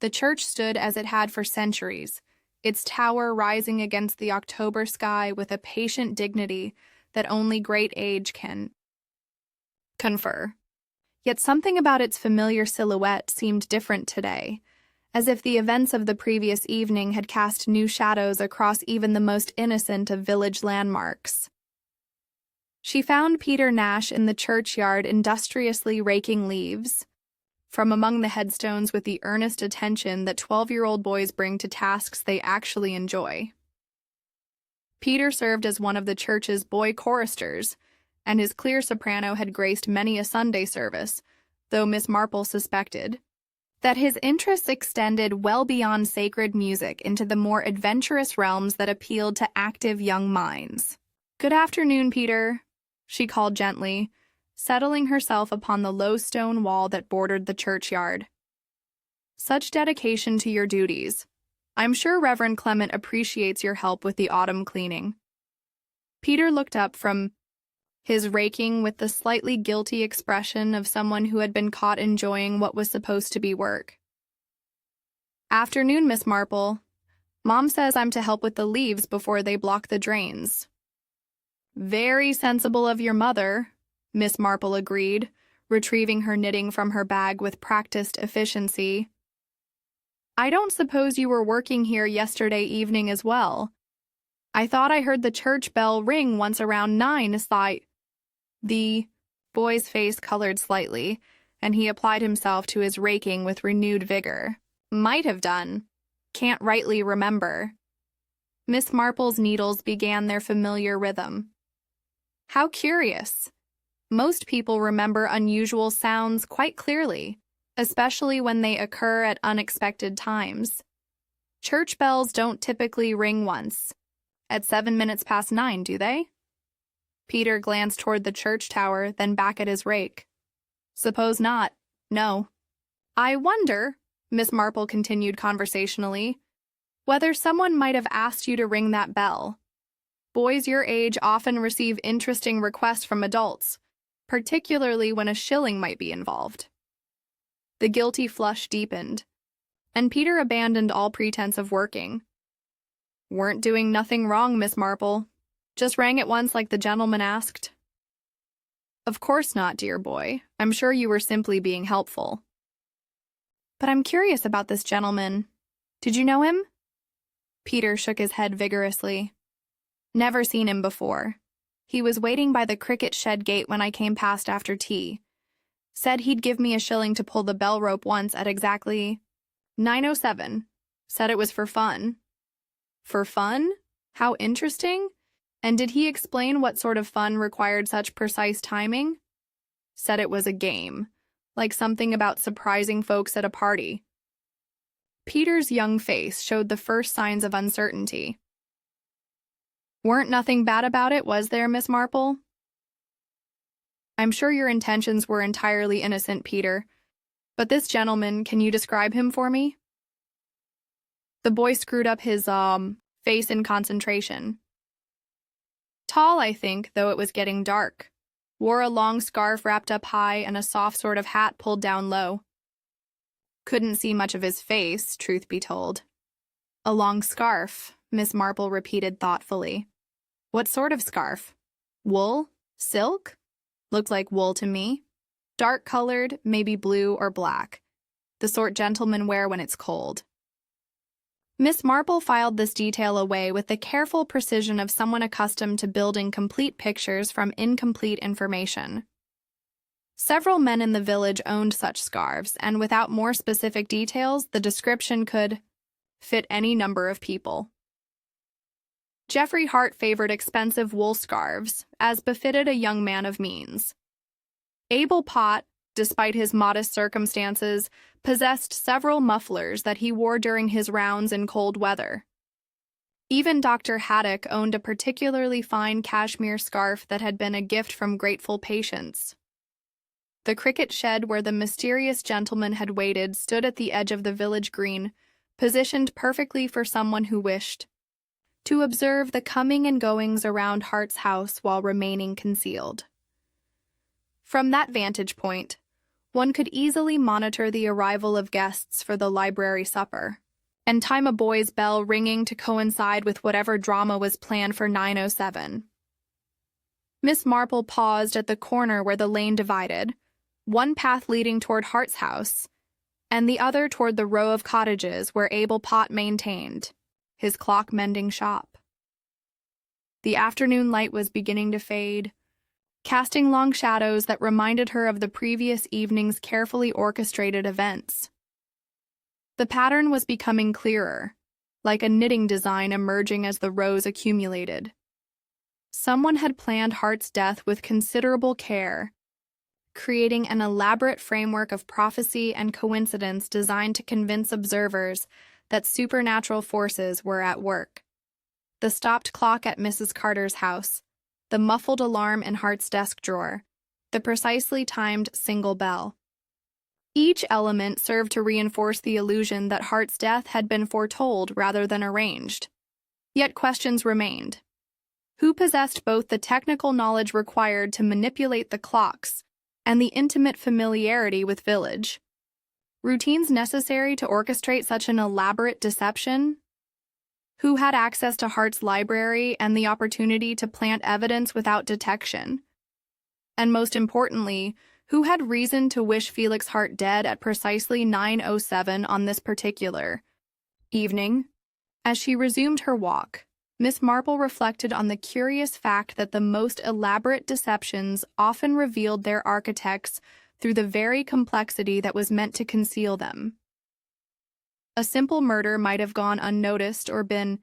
The church stood as it had for centuries, its tower rising against the October sky with a patient dignity that only great age can confer. Yet something about its familiar silhouette seemed different today, as if the events of the previous evening had cast new shadows across even the most innocent of village landmarks. She found Peter Nash in the churchyard industriously raking leaves from among the headstones with the earnest attention that 12-year-old boys bring to tasks they actually enjoy. Peter served as one of the church's boy choristers, and his clear soprano had graced many a Sunday service, though Miss Marple suspected that his interests extended well beyond sacred music into the more adventurous realms that appealed to active young minds. "Good afternoon, Peter," she called gently, settling herself upon the low stone wall that bordered the churchyard. "Such dedication to your duties. I'm sure Reverend Clement appreciates your help with the autumn cleaning." Peter looked up from his raking with the slightly guilty expression of someone who had been caught enjoying what was supposed to be work. "Afternoon, Miss Marple. Mom says I'm to help with the leaves before they block the drains." "Very sensible of your mother," Miss Marple agreed, retrieving her knitting from her bag with practiced efficiency. "I don't suppose you were working here yesterday evening as well. I thought I heard the church bell ring once around 9. The boy's face colored slightly, and he applied himself to his raking with renewed vigor. "Might have done. Can't rightly remember." Miss Marple's needles began their familiar rhythm. "How curious. Most people remember unusual sounds quite clearly, especially when they occur at unexpected times. Church bells don't typically ring once at 9:07, do they?" Peter glanced toward the church tower, then back at his rake. "Suppose not. No." "I wonder," Miss Marple continued conversationally, "whether someone might have asked you to ring that bell. Boys your age often receive interesting requests from adults, particularly when a shilling might be involved." The guilty flush deepened, and Peter abandoned all pretense of working. "Weren't doing nothing wrong, Miss Marple. Just rang at once like the gentleman asked." "Of course not, dear boy. I'm sure you were simply being helpful." "But I'm curious about this gentleman. Did you know him?" Peter shook his head vigorously. "Never seen him before. He was waiting by the cricket shed gate when I came past after tea. Said he'd give me a shilling to pull the bell rope once at exactly 9:07. Said it was for fun." "For fun? How interesting. And did he explain what sort of fun required such precise timing?" "Said it was a game, like something about surprising folks at a party." Peter's young face showed the first signs of uncertainty. "Weren't nothing bad about it, was there, Miss Marple?" "I'm sure your intentions were entirely innocent, Peter. But this gentleman, can you describe him for me?" The boy screwed up his, face in concentration. "Tall, I think, though it was getting dark. Wore a long scarf wrapped up high and a soft sort of hat pulled down low. Couldn't see much of his face, truth be told." "A long scarf," Miss Marple repeated thoughtfully. "What sort of scarf? Wool? Silk? Looked like wool to me. Dark-colored, maybe blue or black. The sort gentlemen wear when it's cold." Miss Marple filed this detail away with the careful precision of someone accustomed to building complete pictures from incomplete information. Several men in the village owned such scarves, and without more specific details, the description could fit any number of people. Geoffrey Hart favored expensive wool scarves, as befitted a young man of means. Abel Pott, despite his modest circumstances, possessed several mufflers that he wore during his rounds in cold weather. Even Dr. Haddock owned a particularly fine cashmere scarf that had been a gift from grateful patients. The cricket shed where the mysterious gentleman had waited stood at the edge of the village green, positioned perfectly for someone who wished to observe the coming and goings around Hart's house while remaining concealed. From that vantage point, one could easily monitor the arrival of guests for the library supper, and time a boy's bell ringing to coincide with whatever drama was planned for 9:07. Miss Marple paused at the corner where the lane divided, one path leading toward Hart's house, and the other toward the row of cottages where Abel Pott maintained his clock-mending shop. The afternoon light was beginning to fade, casting long shadows that reminded her of the previous evening's carefully orchestrated events. The pattern was becoming clearer, like a knitting design emerging as the rows accumulated. Someone had planned Hart's death with considerable care, creating an elaborate framework of prophecy and coincidence designed to convince observers that supernatural forces were at work. The stopped clock at Mrs. Carter's house, the muffled alarm in Hart's desk drawer, the precisely timed single bell. Each element served to reinforce the illusion that Hart's death had been foretold rather than arranged. Yet questions remained. Who possessed both the technical knowledge required to manipulate the clocks and the intimate familiarity with village routines necessary to orchestrate such an elaborate deception? Who had access to Hart's library and the opportunity to plant evidence without detection? And most importantly, who had reason to wish Felix Hart dead at precisely 9:07 on this particular evening? As she resumed her walk, Miss Marple reflected on the curious fact that the most elaborate deceptions often revealed their architects through the very complexity that was meant to conceal them. A simple murder might have gone unnoticed or been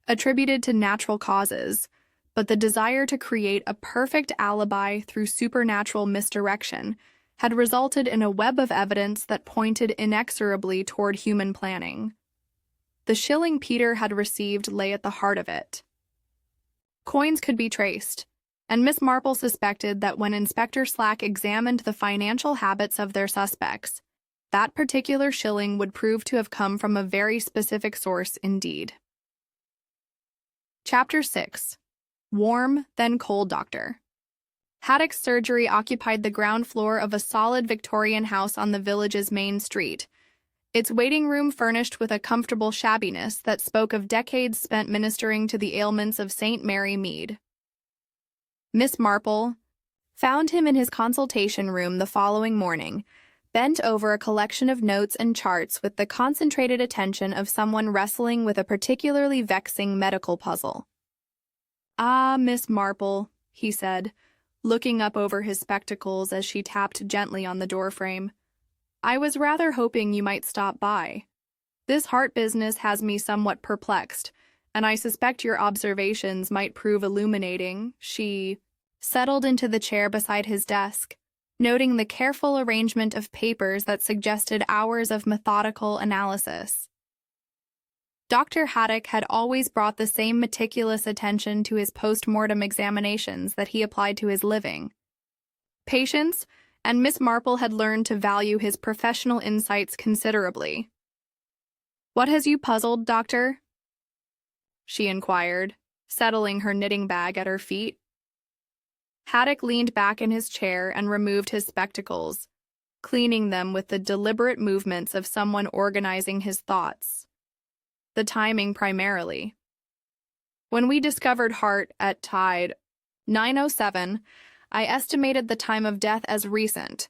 attributed to natural causes, but the desire to create a perfect alibi through supernatural misdirection had resulted in a web of evidence that pointed inexorably toward human planning. The shilling Peter had received lay at the heart of it. Coins could be traced, and Miss Marple suspected that when Inspector Slack examined the financial habits of their suspects, that particular shilling would prove to have come from a very specific source indeed. Chapter 6. Warm, then Cold Doctor. Haddock's surgery occupied the ground floor of a solid Victorian house on the village's main street, its waiting room furnished with a comfortable shabbiness that spoke of decades spent ministering to the ailments of St. Mary Mead. Miss Marple found him in his consultation room the following morning, bent over a collection of notes and charts with the concentrated attention of someone wrestling with a particularly vexing medical puzzle. "Ah, Miss Marple," he said, looking up over his spectacles as she tapped gently on the doorframe. "I was rather hoping you might stop by. This heart business has me somewhat perplexed, and I suspect your observations might prove illuminating." She settled into the chair beside his desk, noting the careful arrangement of papers that suggested hours of methodical analysis. Dr. Haddock had always brought the same meticulous attention to his post-mortem examinations that he applied to his living patients, and Miss Marple had learned to value his professional insights considerably. "What has you puzzled, Doctor?" she inquired, settling her knitting bag at her feet. Haddock leaned back in his chair and removed his spectacles, cleaning them with the deliberate movements of someone organizing his thoughts. The timing primarily. "When we discovered Hart at tide 9:07, I estimated the time of death as recent,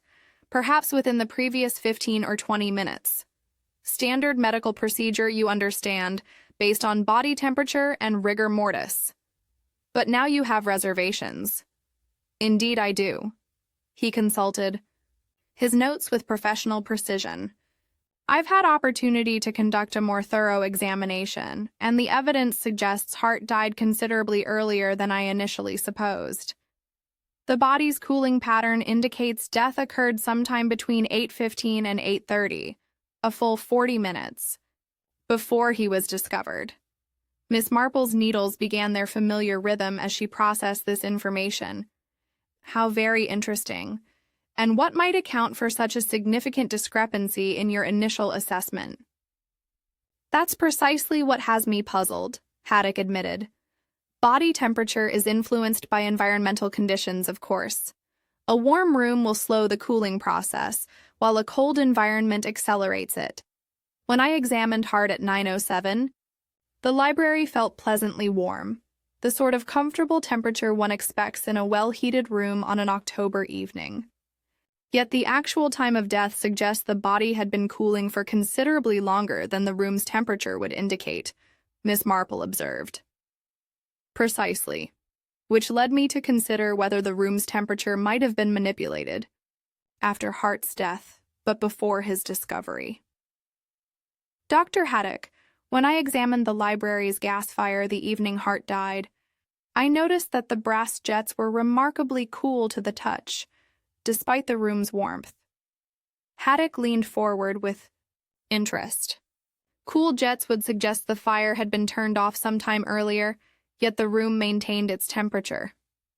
perhaps within the previous 15 or 20 minutes. Standard medical procedure, you understand, based on body temperature and rigor mortis. But now you have reservations." "Indeed I do." He consulted his notes with professional precision. "I've had opportunity to conduct a more thorough examination, and the evidence suggests Hart died considerably earlier than I initially supposed. The body's cooling pattern indicates death occurred sometime between 8:15 and 8:30, a full 40 minutes, before he was discovered." Miss Marple's needles began their familiar rhythm as she processed this information. "How very interesting. And what might account for such a significant discrepancy in your initial assessment?" "That's precisely what has me puzzled," Haddock admitted. "Body temperature is influenced by environmental conditions, of course. A warm room will slow the cooling process, while a cold environment accelerates it. When I examined Hart at 9:07, the library felt pleasantly warm, the sort of comfortable temperature one expects in a well-heated room on an October evening. Yet the actual time of death suggests the body had been cooling for considerably longer than the room's temperature would indicate," Miss Marple observed. "Precisely. Which led me to consider whether the room's temperature might have been manipulated after Hart's death, but before his discovery. Dr. Haddock, when I examined the library's gas fire the evening Hart died, I noticed that the brass jets were remarkably cool to the touch, despite the room's warmth." Haddock leaned forward with interest. Cool jets would suggest the fire had been turned off sometime earlier, yet the room maintained its temperature.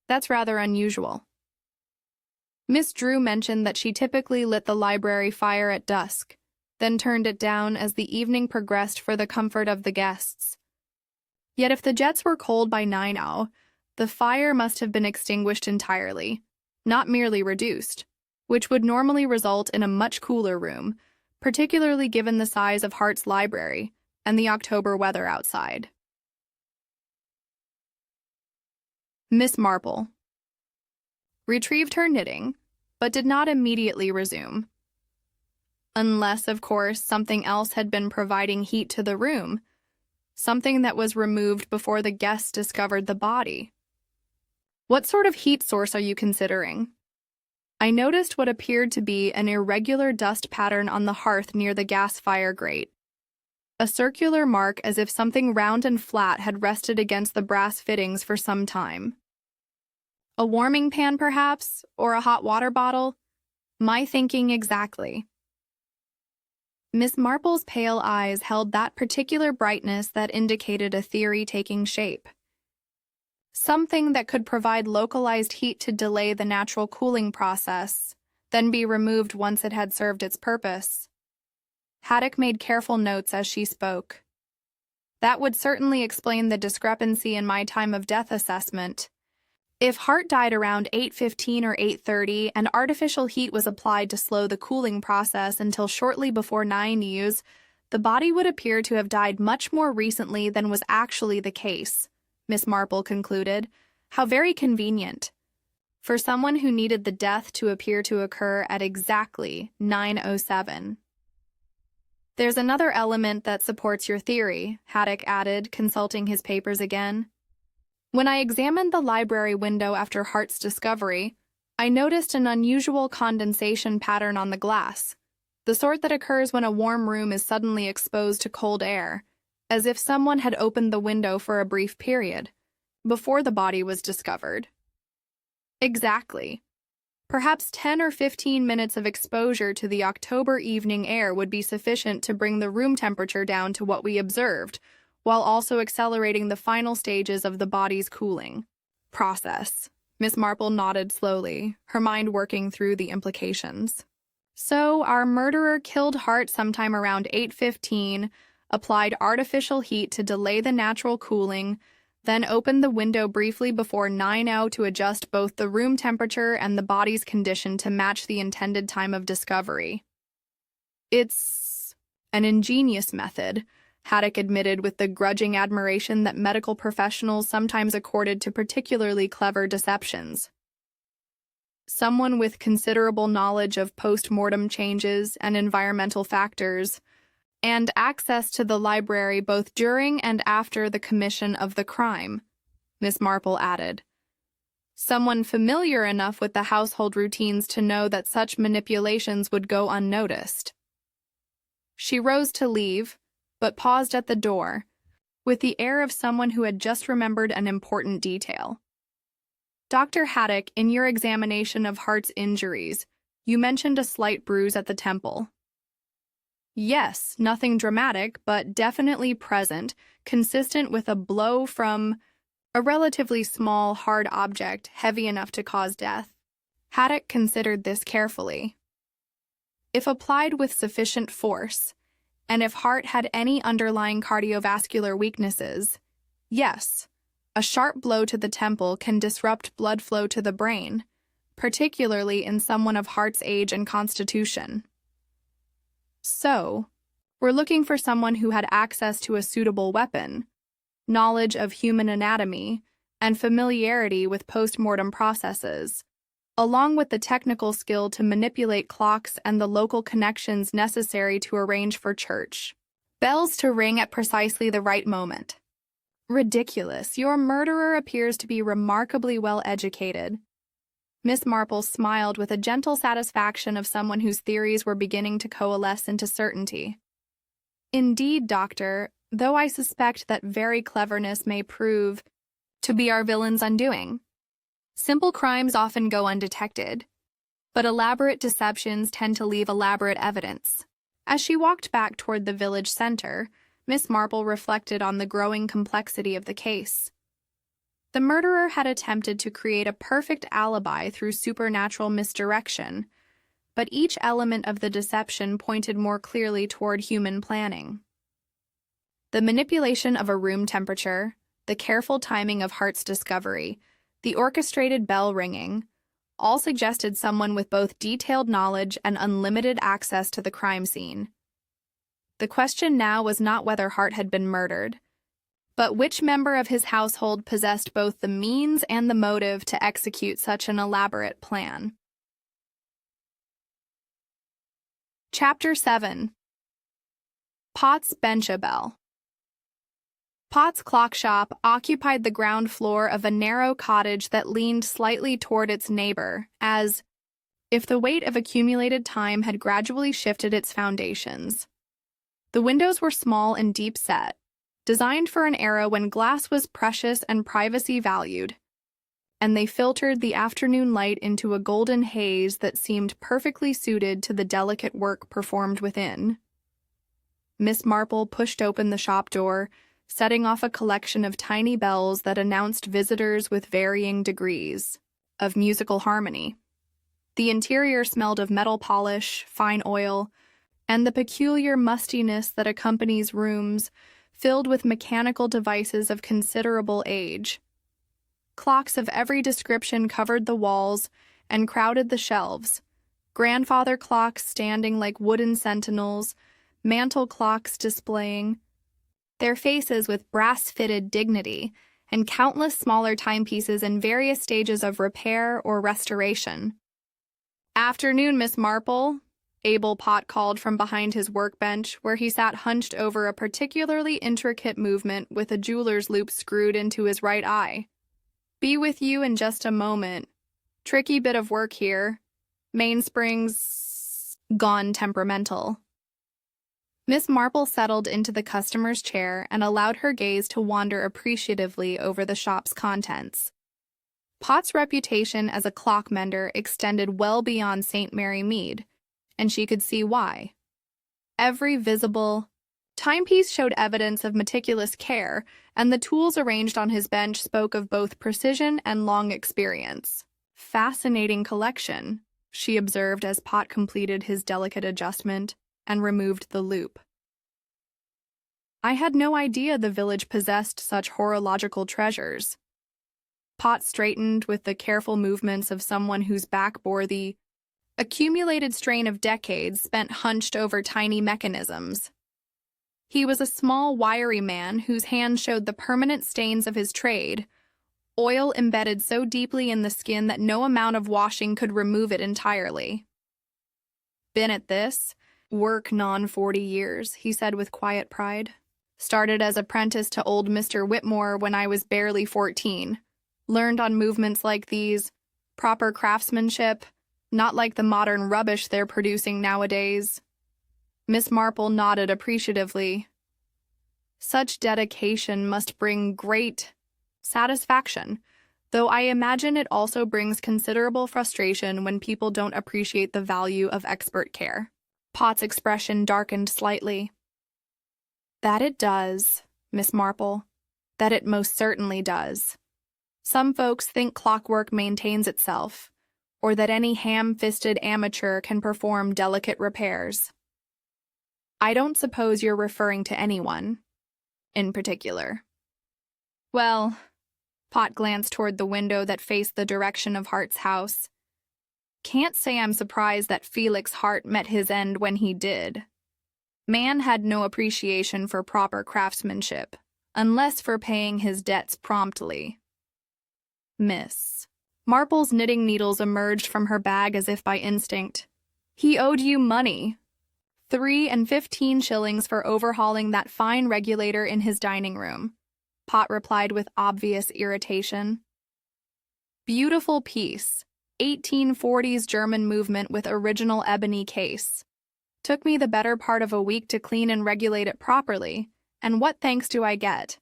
That's rather unusual. Miss Drew mentioned that she typically lit the library fire at dusk, then turned it down as the evening progressed for the comfort of the guests. Yet if the jets were cold by 9:00, the fire must have been extinguished entirely, not merely reduced, which would normally result in a much cooler room, particularly given the size of Hart's library and the October weather outside. Miss Marple retrieved her knitting, but did not immediately resume. Unless, of course, something else had been providing heat to the room, something that was removed before the guests discovered the body. "What sort of heat source are you considering?" "I noticed what appeared to be an irregular dust pattern on the hearth near the gas fire grate. A circular mark as if something round and flat had rested against the brass fittings for some time." "A warming pan, perhaps, or a hot water bottle?" "My thinking exactly." Miss Marple's pale eyes held that particular brightness that indicated a theory taking shape. Something that could provide localized heat to delay the natural cooling process, then be removed once it had served its purpose. Haddock made careful notes as she spoke. "That would certainly explain the discrepancy in my time of death assessment. If Hart died around 8:15 or 8:30 and artificial heat was applied to slow the cooling process until shortly before 9 U's, the body would appear to have died much more recently than was actually the case, Miss Marple concluded. How very convenient. For someone who needed the death to appear to occur at exactly 9:07. There's another element that supports your theory, Haddock added, consulting his papers again. When I examined the library window after Hart's discovery, I noticed an unusual condensation pattern on the glass, the sort that occurs when a warm room is suddenly exposed to cold air, as if someone had opened the window for a brief period, before the body was discovered. Exactly. Perhaps 10 or 15 minutes of exposure to the October evening air would be sufficient to bring the room temperature down to what we observed, while also accelerating the final stages of the body's cooling process. Miss Marple nodded slowly, her mind working through the implications. So, our murderer killed Hart sometime around 8:15, applied artificial heat to delay the natural cooling, then opened the window briefly before 9:00 to adjust both the room temperature and the body's condition to match the intended time of discovery. It's an ingenious method, Haddock admitted with the grudging admiration that medical professionals sometimes accorded to particularly clever deceptions. Someone with considerable knowledge of post-mortem changes and environmental factors, and access to the library both during and after the commission of the crime, Miss Marple added. Someone familiar enough with the household routines to know that such manipulations would go unnoticed. She rose to leave, but paused at the door, with the air of someone who had just remembered an important detail. Dr. Haddock, in your examination of Hart's injuries, you mentioned a slight bruise at the temple. Yes, nothing dramatic, but definitely present, consistent with a blow from a relatively small, hard object heavy enough to cause death. Haddock considered this carefully. If applied with sufficient force, and if Hart had any underlying cardiovascular weaknesses, yes, a sharp blow to the temple can disrupt blood flow to the brain, particularly in someone of Hart's age and constitution. So, we're looking for someone who had access to a suitable weapon, knowledge of human anatomy, and familiarity with post-mortem processes, along with the technical skill to manipulate clocks and the local connections necessary to arrange for church bells to ring at precisely the right moment. Ridiculous. Your murderer appears to be remarkably well educated. Miss Marple smiled with a gentle satisfaction of someone whose theories were beginning to coalesce into certainty. Indeed, Doctor, though I suspect that very cleverness may prove to be our villain's undoing. Simple crimes often go undetected, but elaborate deceptions tend to leave elaborate evidence. As she walked back toward the village center, Miss Marple reflected on the growing complexity of the case. The murderer had attempted to create a perfect alibi through supernatural misdirection, but each element of the deception pointed more clearly toward human planning. The manipulation of a room temperature, the careful timing of Hart's discovery, the orchestrated bell ringing, all suggested someone with both detailed knowledge and unlimited access to the crime scene. The question now was not whether Hart had been murdered, but which member of his household possessed both the means and the motive to execute such an elaborate plan. Chapter 7. Potts Benchabel. Potts' clock shop occupied the ground floor of a narrow cottage that leaned slightly toward its neighbor, as if the weight of accumulated time had gradually shifted its foundations. The windows were small and deep-set, designed for an era when glass was precious and privacy valued, and they filtered the afternoon light into a golden haze that seemed perfectly suited to the delicate work performed within. Miss Marple pushed open the shop door, setting off a collection of tiny bells that announced visitors with varying degrees of musical harmony. The interior smelled of metal polish, fine oil, and the peculiar mustiness that accompanies rooms filled with mechanical devices of considerable age. Clocks of every description covered the walls and crowded the shelves. Grandfather clocks standing like wooden sentinels, mantel clocks displaying their faces with brass-fitted dignity, and countless smaller timepieces in various stages of repair or restoration. "Afternoon, Miss Marple," Abel Pott called from behind his workbench, where he sat hunched over a particularly intricate movement with a jeweler's loop screwed into his right eye. "Be with you in just a moment. Tricky bit of work here. Mainsprings gone temperamental." Miss Marple settled into the customer's chair and allowed her gaze to wander appreciatively over the shop's contents. Pott's reputation as a clock mender extended well beyond St. Mary Mead, and she could see why. Every visible timepiece showed evidence of meticulous care, and the tools arranged on his bench spoke of both precision and long experience. "Fascinating collection," she observed as Pott completed his delicate adjustment and removed the loop. "I had no idea the village possessed such horological treasures." Pott straightened with the careful movements of someone whose back bore the accumulated strain of decades spent hunched over tiny mechanisms. He was a small, wiry man whose hands showed the permanent stains of his trade, oil embedded so deeply in the skin that no amount of washing could remove it entirely. "Been at this work 40 years, he said with quiet pride. "Started as apprentice to old Mr. Whitmore when I was barely 14. Learned on movements like these, proper craftsmanship, not like the modern rubbish they're producing nowadays." Miss Marple nodded appreciatively. "Such dedication must bring great satisfaction, though I imagine it also brings considerable frustration when people don't appreciate the value of expert care." Pott's expression darkened slightly. "That it does, Miss Marple. That it most certainly does. Some folks think clockwork maintains itself, or that any ham-fisted amateur can perform delicate repairs. I don't suppose you're referring to anyone in particular." "Well," Pott glanced toward the window that faced the direction of Hart's house, "can't say I'm surprised that Felix Hart met his end when he did. Man had no appreciation for proper craftsmanship, unless for paying his debts promptly." Miss Marple's knitting needles emerged from her bag as if by instinct. "He owed you money. 3 and 15 shillings for overhauling that fine regulator in his dining room," Pott replied with obvious irritation. "Beautiful piece. 1840s German movement with original ebony case. Took me the better part of a week to clean and regulate it properly, and what thanks do I get?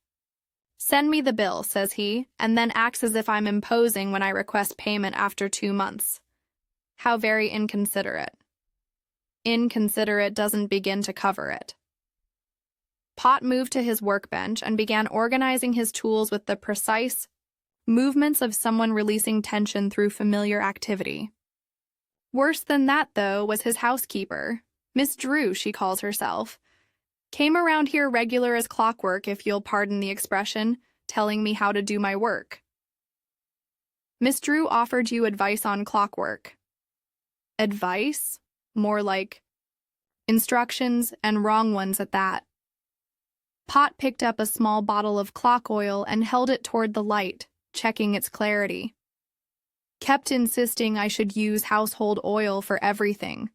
'Send me the bill,' says he, and then acts as if I'm imposing when I request payment after 2 months. How very inconsiderate." "Inconsiderate doesn't begin to cover it." Pott moved to his workbench and began organizing his tools with the precise movements of someone releasing tension through familiar activity. Worse than that, though, was his housekeeper. Miss Drew, she calls herself. Came around here regular as clockwork, if you'll pardon the expression, telling me how to do my work. Miss Drew offered you advice on clockwork. Advice? More like instructions, and wrong ones at that. Pott picked up a small bottle of clock oil and held it toward the light, checking its clarity. Kept insisting I should use household oil for everything.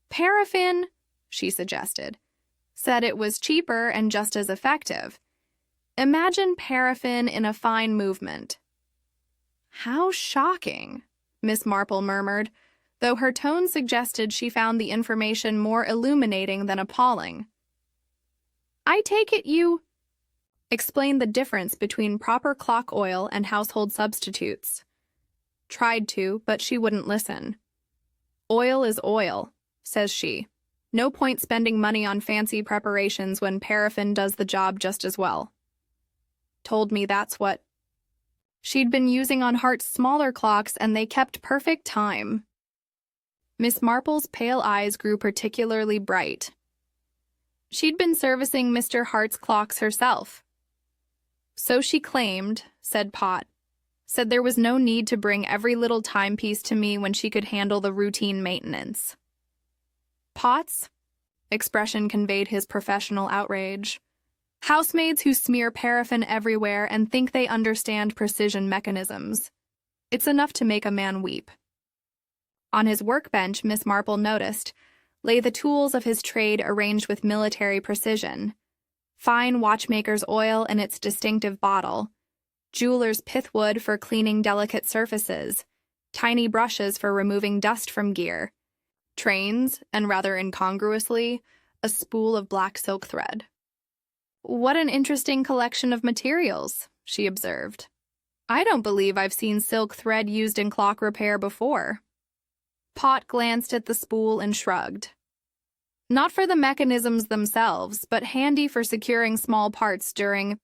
Paraffin, she suggested. Said it was cheaper and just as effective. Imagine paraffin in a fine movement. How shocking, Miss Marple murmured, though her tone suggested she found the information more illuminating than appalling. I take it you explained the difference between proper clock oil and household substitutes. Tried to, but she wouldn't listen. Oil is oil, says she. No point spending money on fancy preparations when paraffin does the job just as well. Told me that's what she'd been using on Hart's smaller clocks, and they kept perfect time. Miss Marple's pale eyes grew particularly bright. She'd been servicing Mr. Hart's clocks herself. So she claimed, said Pott. said there was no need to bring every little timepiece to me when she could handle the routine maintenance. Pots? Expression conveyed his professional outrage. Housemaids who smear paraffin everywhere and think they understand precision mechanisms. It's enough to make a man weep. On his workbench, Miss Marple noticed, lay the tools of his trade arranged with military precision. Fine watchmaker's oil in its distinctive bottle, jeweler's pithwood for cleaning delicate surfaces, tiny brushes for removing dust from gear, trains, and rather incongruously, a spool of black silk thread. "What an interesting collection of materials," she observed. "I don't believe I've seen silk thread used in clock repair before." Pot glanced at the spool and shrugged. "Not for the mechanisms themselves, but handy for securing small parts during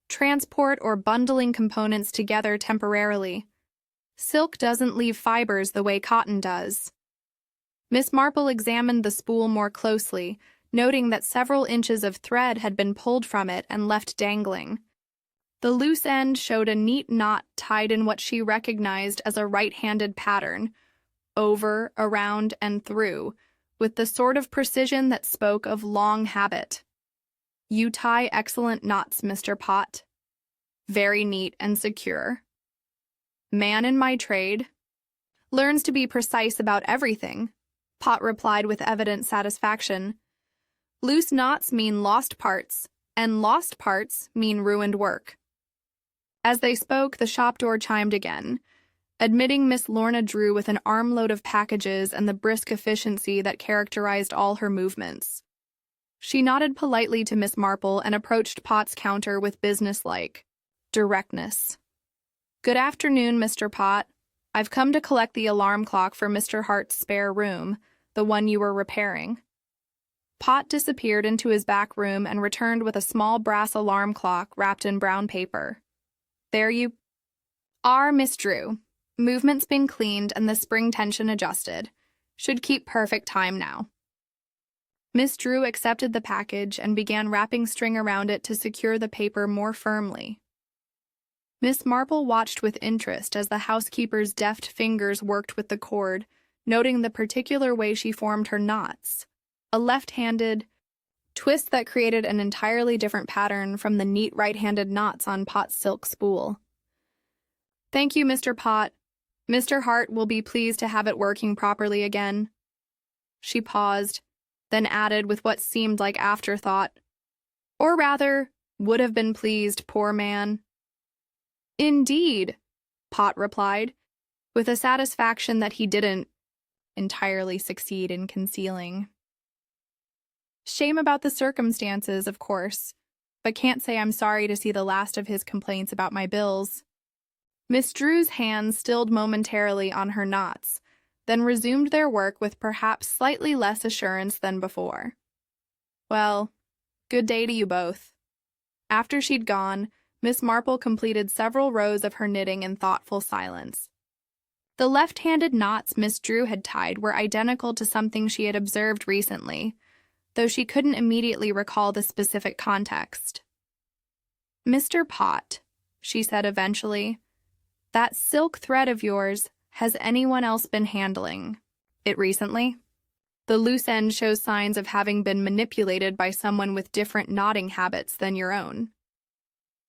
transport or bundling components together temporarily. Silk doesn't leave fibers the way cotton does." Miss Marple examined the spool more closely, noting that several inches of thread had been pulled from it and left dangling. The loose end showed a neat knot tied in what she recognized as a right-handed pattern, over, around, and through, with the sort of precision that spoke of long habit. "You tie excellent knots, Mr. Pot. Very neat and secure." "Man in my trade. Learns to be precise about everything," Pot replied with evident satisfaction. "Loose knots mean lost parts, and lost parts mean ruined work." As they spoke, the shop door chimed again, admitting Miss Lorna Drew with an armload of packages and the brisk efficiency that characterized all her movements. She nodded politely to Miss Marple and approached Pot's counter with businesslike directness. "Good afternoon, Mr. Pot. I've come to collect the alarm clock for Mr. Hart's spare room, the one you were repairing." Pot disappeared into his back room and returned with a small brass alarm clock wrapped in brown paper. "There you are, Miss Drew. Movement's been cleaned and the spring tension adjusted. Should keep perfect time now." Miss Drew accepted the package and began wrapping string around it to secure the paper more firmly. Miss Marple watched with interest as the housekeeper's deft fingers worked with the cord, noting the particular way she formed her knots, a left-handed twist that created an entirely different pattern from the neat right-handed knots on Pot's silk spool. "Thank you, Mr. Pot. Mr. Hart will be pleased to have it working properly again." She paused, then added with what seemed like afterthought, "Or rather, would have been pleased, poor man." "Indeed," Pot replied, with a satisfaction that he didn't entirely succeed in concealing. "Shame about the circumstances, of course, but can't say I'm sorry to see the last of his complaints about my bills." Miss Drew's hands stilled momentarily on her knots, then resumed their work with perhaps slightly less assurance than before. "Well, good day to you both." After she'd gone, Miss Marple completed several rows of her knitting in thoughtful silence. The left-handed knots Miss Drew had tied were identical to something she had observed recently, though she couldn't immediately recall the specific context. "Mr. Pot," she said eventually, "that silk thread of yours, has anyone else been handling it recently? The loose end shows signs of having been manipulated by someone with different knotting habits than your own."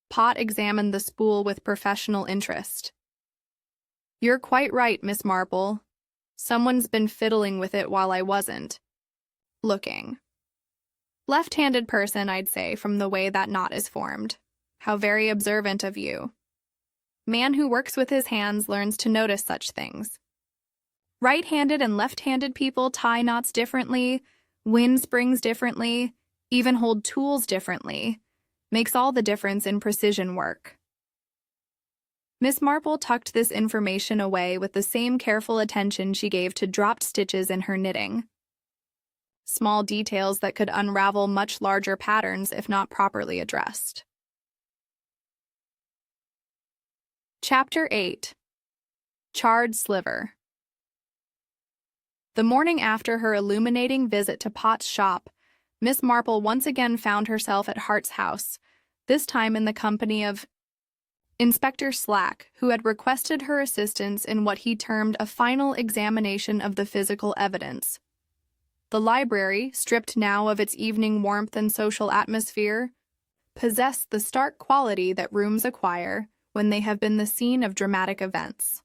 Pot examined the spool with professional interest. "You're quite right, Miss Marple. Someone's been fiddling with it while I wasn't looking. Left-handed person, I'd say, from the way that knot is formed. How very observant of you. Man who works with his hands learns to notice such things. Right-handed and left-handed people tie knots differently, wind springs differently, even hold tools differently. Makes all the difference in precision work." Miss Marple tucked this information away with the same careful attention she gave to dropped stitches in her knitting. Small details that could unravel much larger patterns if not properly addressed. Chapter 8. Charred Sliver. The morning after her illuminating visit to Pot's shop, Miss Marple once again found herself at Hart's house, this time in the company of Inspector Slack, who had requested her assistance in what he termed a final examination of the physical evidence. The library, stripped now of its evening warmth and social atmosphere, possessed the stark quality that rooms acquire when they have been the scene of dramatic events.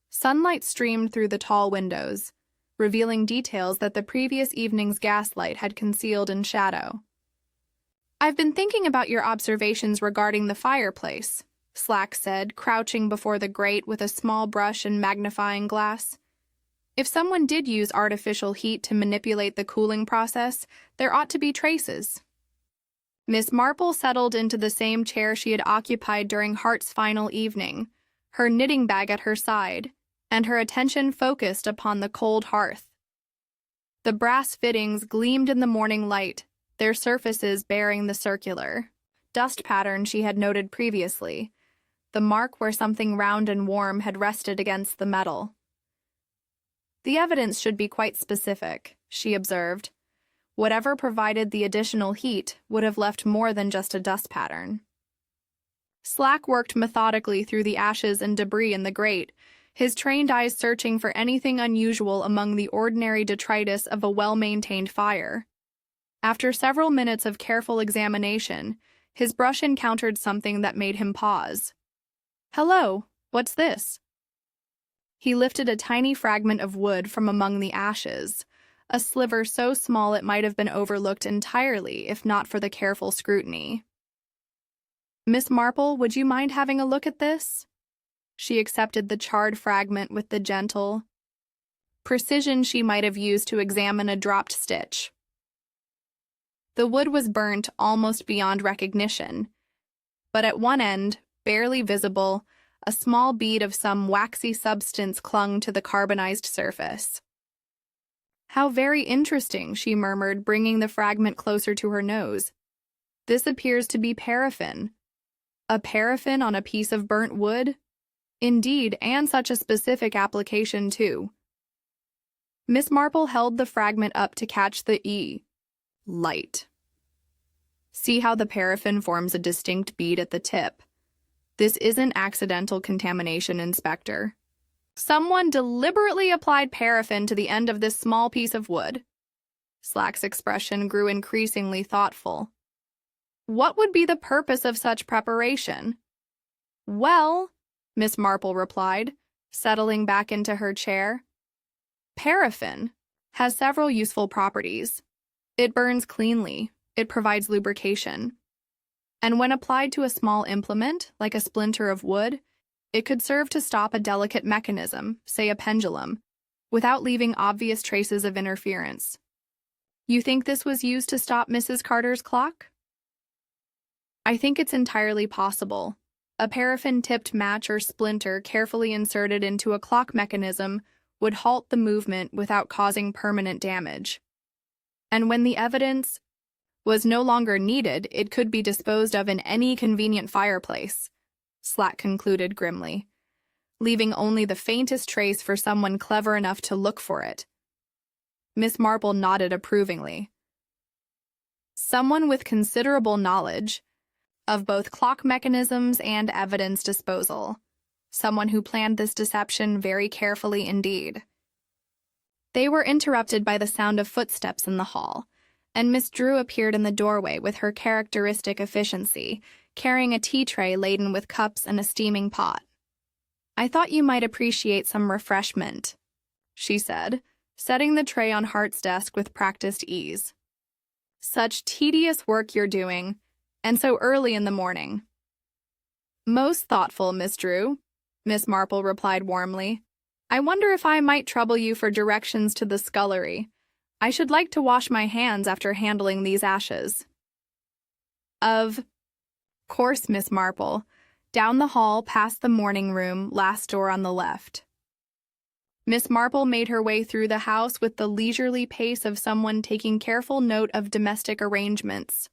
Sunlight streamed through the tall windows, revealing details that the previous evening's gaslight had concealed in shadow. "I've been thinking about your observations regarding the fireplace," Slack said, crouching before the grate with a small brush and magnifying glass. "If someone did use artificial heat to manipulate the cooling process, there ought to be traces." Miss Marple settled into the same chair she had occupied during Hart's final evening, her knitting bag at her side, and her attention focused upon the cold hearth. The brass fittings gleamed in the morning light, their surfaces bearing the circular dust pattern she had noted previously, the mark where something round and warm had rested against the metal. "The evidence should be quite specific," she observed. "Whatever provided the additional heat would have left more than just a dust pattern." Slack worked methodically through the ashes and debris in the grate, his trained eyes searching for anything unusual among the ordinary detritus of a well-maintained fire. After several minutes of careful examination, his brush encountered something that made him pause. "Hello, what's this?" He lifted a tiny fragment of wood from among the ashes, a sliver so small it might have been overlooked entirely if not for the careful scrutiny. "Miss Marple, would you mind having a look at this?" She accepted the charred fragment with the gentle precision she might have used to examine a dropped stitch. The wood was burnt almost beyond recognition, but at one end, barely visible, a small bead of some waxy substance clung to the carbonized surface. "How very interesting," she murmured, bringing the fragment closer to her nose. "This appears to be paraffin." "A paraffin on a piece of burnt wood?" "Indeed, and such a specific application, too." Miss Marple held the fragment up to catch the light. "See how the paraffin forms a distinct bead at the tip. This isn't accidental contamination, Inspector. Someone deliberately applied paraffin to the end of this small piece of wood." Slack's expression grew increasingly thoughtful. "What would be the purpose of such preparation?" "Well," Miss Marple replied, settling back into her chair, "paraffin has several useful properties. It burns cleanly, it provides lubrication, and when applied to a small implement, like a splinter of wood, it could serve to stop a delicate mechanism, say a pendulum, without leaving obvious traces of interference. You think this was used to stop Mrs. Carter's clock?" "I think it's entirely possible. A paraffin-tipped match or splinter carefully inserted into a clock mechanism would halt the movement without causing permanent damage. And when the evidence was no longer needed, it could be disposed of in any convenient fireplace," Slack concluded grimly, "leaving only the faintest trace for someone clever enough to look for it." Miss Marple nodded approvingly. "Someone with considerable knowledge of both clock mechanisms and evidence disposal. Someone who planned this deception very carefully indeed." They were interrupted by the sound of footsteps in the hall, and Miss Drew appeared in the doorway with her characteristic efficiency, carrying a tea tray laden with cups and a steaming pot. "I thought you might appreciate some refreshment," she said, setting the tray on Hart's desk with practiced ease. "Such tedious work you're doing, and so early in the morning." "Most thoughtful, Miss Drew," Miss Marple replied warmly. "I wonder if I might trouble you for directions to the scullery. I should like to wash my hands after handling these ashes." "Of course, Miss Marple. Down the hall, past the morning room, last door on the left." Miss Marple made her way through the house with the leisurely pace of someone taking careful note of domestic arrangements.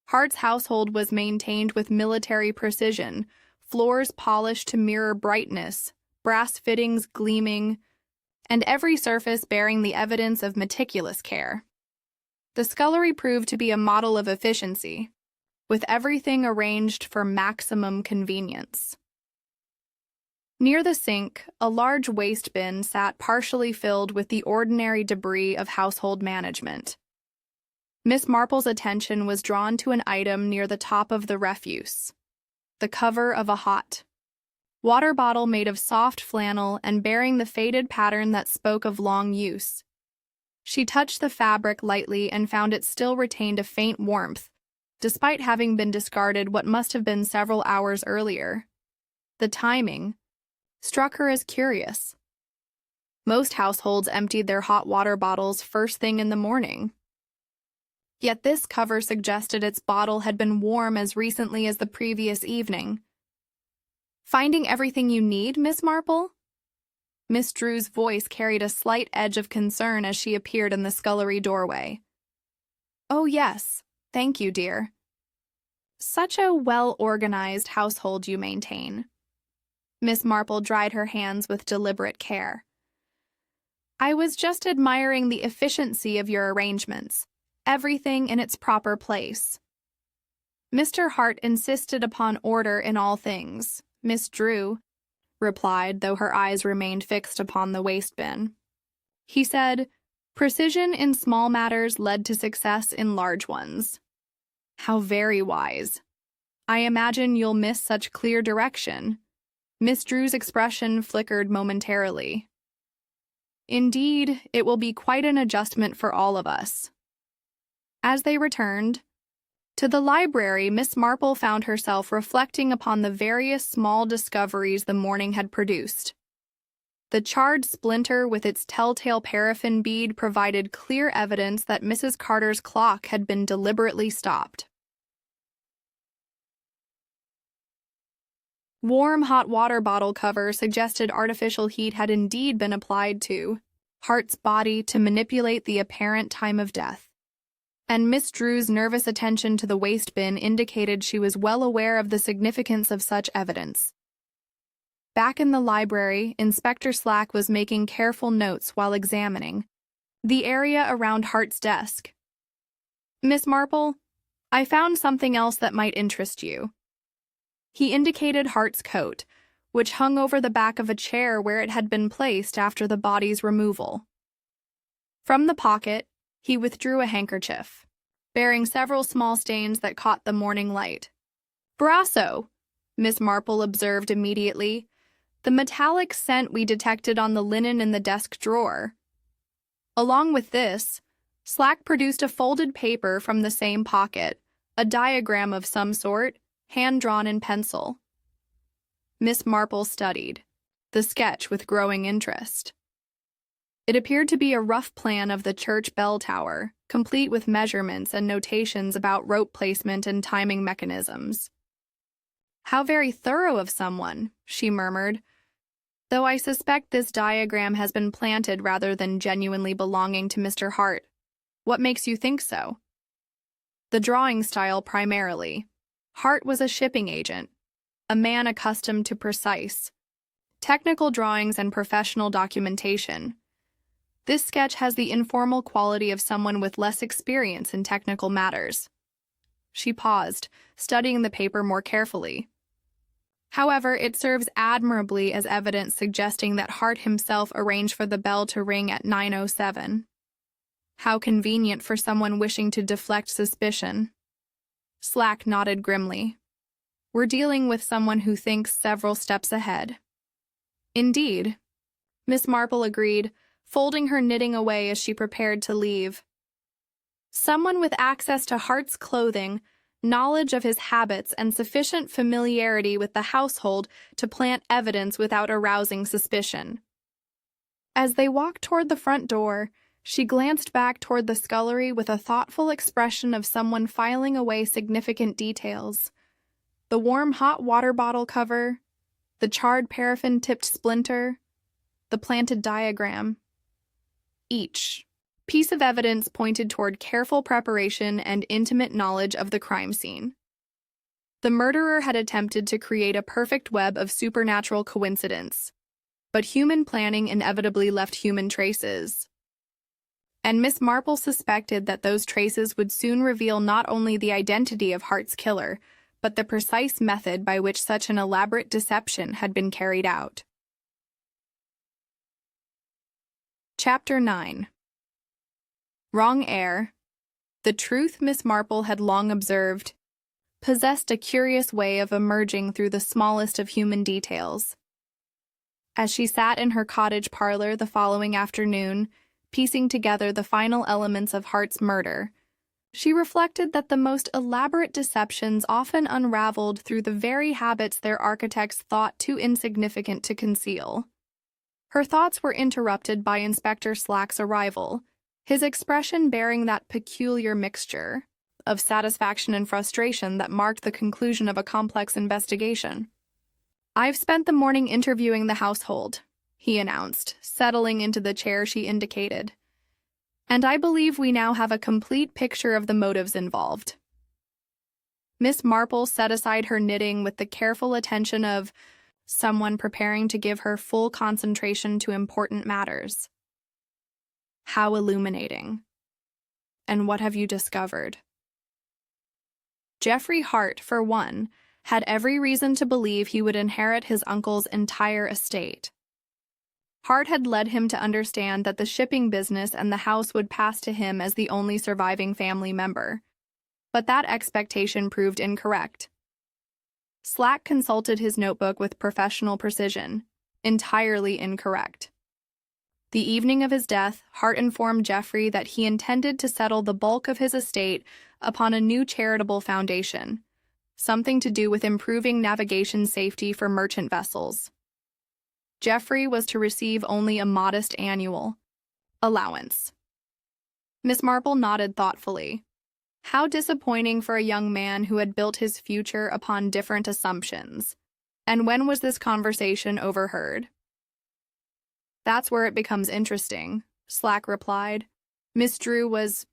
Hart's household was maintained with military precision, floors polished to mirror brightness, brass fittings gleaming, and every surface bearing the evidence of meticulous care. The scullery proved to be a model of efficiency. with everything arranged for maximum convenience. Near the sink, a large waste bin sat partially filled with the ordinary debris of household management. Miss Marple's attention was drawn to an item near the top of the refuse, the cover of a hot water bottle made of soft flannel and bearing the faded pattern that spoke of long use. She touched the fabric lightly and found it still retained a faint warmth, despite having been discarded what must have been several hours earlier. The timing struck her as curious. Most households emptied their hot water bottles first thing in the morning. Yet this cover suggested its bottle had been warm as recently as the previous evening. "Finding everything you need, Miss Marple?" Miss Drew's voice carried a slight edge of concern as she appeared in the scullery doorway. "Oh, yes. Thank you, dear. Such a well-organized household you maintain." Miss Marple dried her hands with deliberate care. "I was just admiring the efficiency of your arrangements, everything in its proper place." "Mr. Hart insisted upon order in all things," Miss Drew replied, though her eyes remained fixed upon the waste bin. "He said, 'Precision in small matters led to success in large ones.'" "How very wise. I imagine you'll miss such clear direction." Miss Drew's expression flickered momentarily. "Indeed, it will be quite an adjustment for all of us." As they returned to the library, Miss Marple found herself reflecting upon the various small discoveries the morning had produced. The charred splinter with its telltale paraffin bead provided clear evidence that Mrs. Carter's clock had been deliberately stopped. Warm hot water bottle cover suggested artificial heat had indeed been applied to Hart's body to manipulate the apparent time of death. And Miss Drew's nervous attention to the waste bin indicated she was well aware of the significance of such evidence. Back in the library, Inspector Slack was making careful notes while examining the area around Hart's desk. "Miss Marple, I found something else that might interest you." He indicated Hart's coat, which hung over the back of a chair where it had been placed after the body's removal. From the pocket, he withdrew a handkerchief, bearing several small stains that caught the morning light. "Brasso," Miss Marple observed immediately, "the metallic scent we detected on the linen in the desk drawer." Along with this, Slack produced a folded paper from the same pocket, a diagram of some sort, hand-drawn in pencil. Miss Marple studied the sketch with growing interest. It appeared to be a rough plan of the church bell tower, complete with measurements and notations about rope placement and timing mechanisms. "How very thorough of someone," she murmured, "though I suspect this diagram has been planted rather than genuinely belonging to Mr. Hart. What makes you think so?" "The drawing style primarily. Hart was a shipping agent, a man accustomed to precise, technical drawings and professional documentation. This sketch has the informal quality of someone with less experience in technical matters." She paused, studying the paper more carefully. "However, it serves admirably as evidence suggesting that Hart himself arranged for the bell to ring at 9:07. How convenient for someone wishing to deflect suspicion." Slack nodded grimly. "We're dealing with someone who thinks several steps ahead." "Indeed," Miss Marple agreed, folding her knitting away as she prepared to leave. "Someone with access to Hart's clothing, knowledge of his habits, and sufficient familiarity with the household to plant evidence without arousing suspicion." As they walked toward the front door, she glanced back toward the scullery with a thoughtful expression of someone filing away significant details. The warm hot water bottle cover, the charred paraffin-tipped splinter, the planted diagram. Each piece of evidence pointed toward careful preparation and intimate knowledge of the crime scene. The murderer had attempted to create a perfect web of supernatural coincidence, but human planning inevitably left human traces. and Miss Marple suspected that those traces would soon reveal not only the identity of Hart's killer, but the precise method by which such an elaborate deception had been carried out. Chapter 9. Wrong Heir. The truth Miss Marple had long observed possessed a curious way of emerging through the smallest of human details. As she sat in her cottage parlor the following afternoon, piecing together the final elements of Hart's murder, she reflected that the most elaborate deceptions often unraveled through the very habits their architects thought too insignificant to conceal. Her thoughts were interrupted by Inspector Slack's arrival, his expression bearing that peculiar mixture of satisfaction and frustration that marked the conclusion of a complex investigation. "I've spent the morning interviewing the household," he announced, settling into the chair she indicated. "And I believe we now have a complete picture of the motives involved." Miss Marple set aside her knitting with the careful attention of someone preparing to give her full concentration to important matters. "How illuminating. And what have you discovered?" Geoffrey Hart, for one, had every reason to believe he would inherit his uncle's entire estate. Hart had led him to understand that the shipping business and the house would pass to him as the only surviving family member. But that expectation proved incorrect. Slack consulted his notebook with professional precision. Entirely incorrect. The evening of his death, Hart informed Geoffrey that he intended to settle the bulk of his estate upon a new charitable foundation, something to do with improving navigation safety for merchant vessels. Geoffrey was to receive only a modest annual allowance. Miss Marple nodded thoughtfully. How disappointing for a young man who had built his future upon different assumptions. And when was this conversation overheard? "That's where it becomes interesting," Slack replied. "Miss Drew was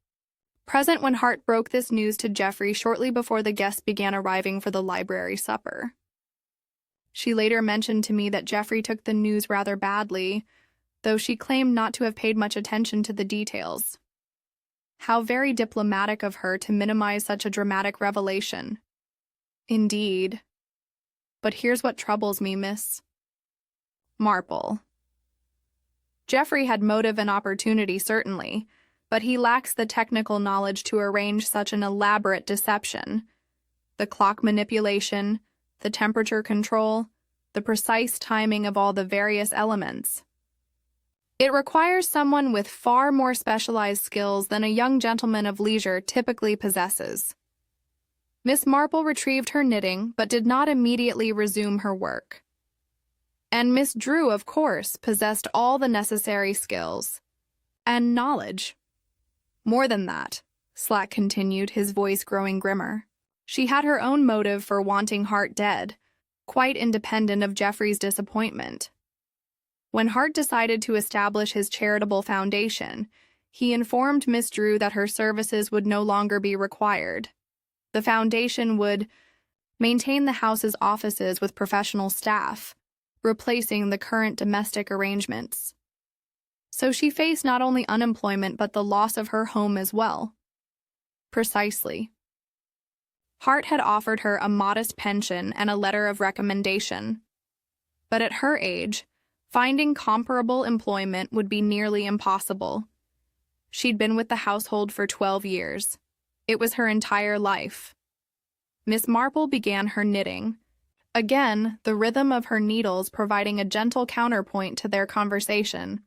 present when Hart broke this news to Geoffrey shortly before the guests began arriving for the library supper. She later mentioned to me that Geoffrey took the news rather badly, though she claimed not to have paid much attention to the details. How very diplomatic of her to minimize such a dramatic revelation." "Indeed. But here's what troubles me, Miss Marple. Geoffrey had motive and opportunity, certainly, but he lacks the technical knowledge to arrange such an elaborate deception. The clock manipulation, the temperature control, the precise timing of all the various elements. It requires someone with far more specialized skills than a young gentleman of leisure typically possesses." Miss Marple retrieved her knitting, but did not immediately resume her work. "And Miss Drew, of course, possessed all the necessary skills and knowledge. More than that," Slack continued, his voice growing grimmer. "She had her own motive for wanting Hart dead, quite independent of Geoffrey's disappointment. When Hart decided to establish his charitable foundation, he informed Miss Drew that her services would no longer be required. The foundation would maintain the house's offices with professional staff, replacing the current domestic arrangements. So she faced not only unemployment but the loss of her home as well." "Precisely. Hart had offered her a modest pension and a letter of recommendation. But at her age, finding comparable employment would be nearly impossible. She'd been with the household for 12 years. It was her entire life." Miss Marple began her knitting, again the rhythm of her needles providing a gentle counterpoint to their conversation.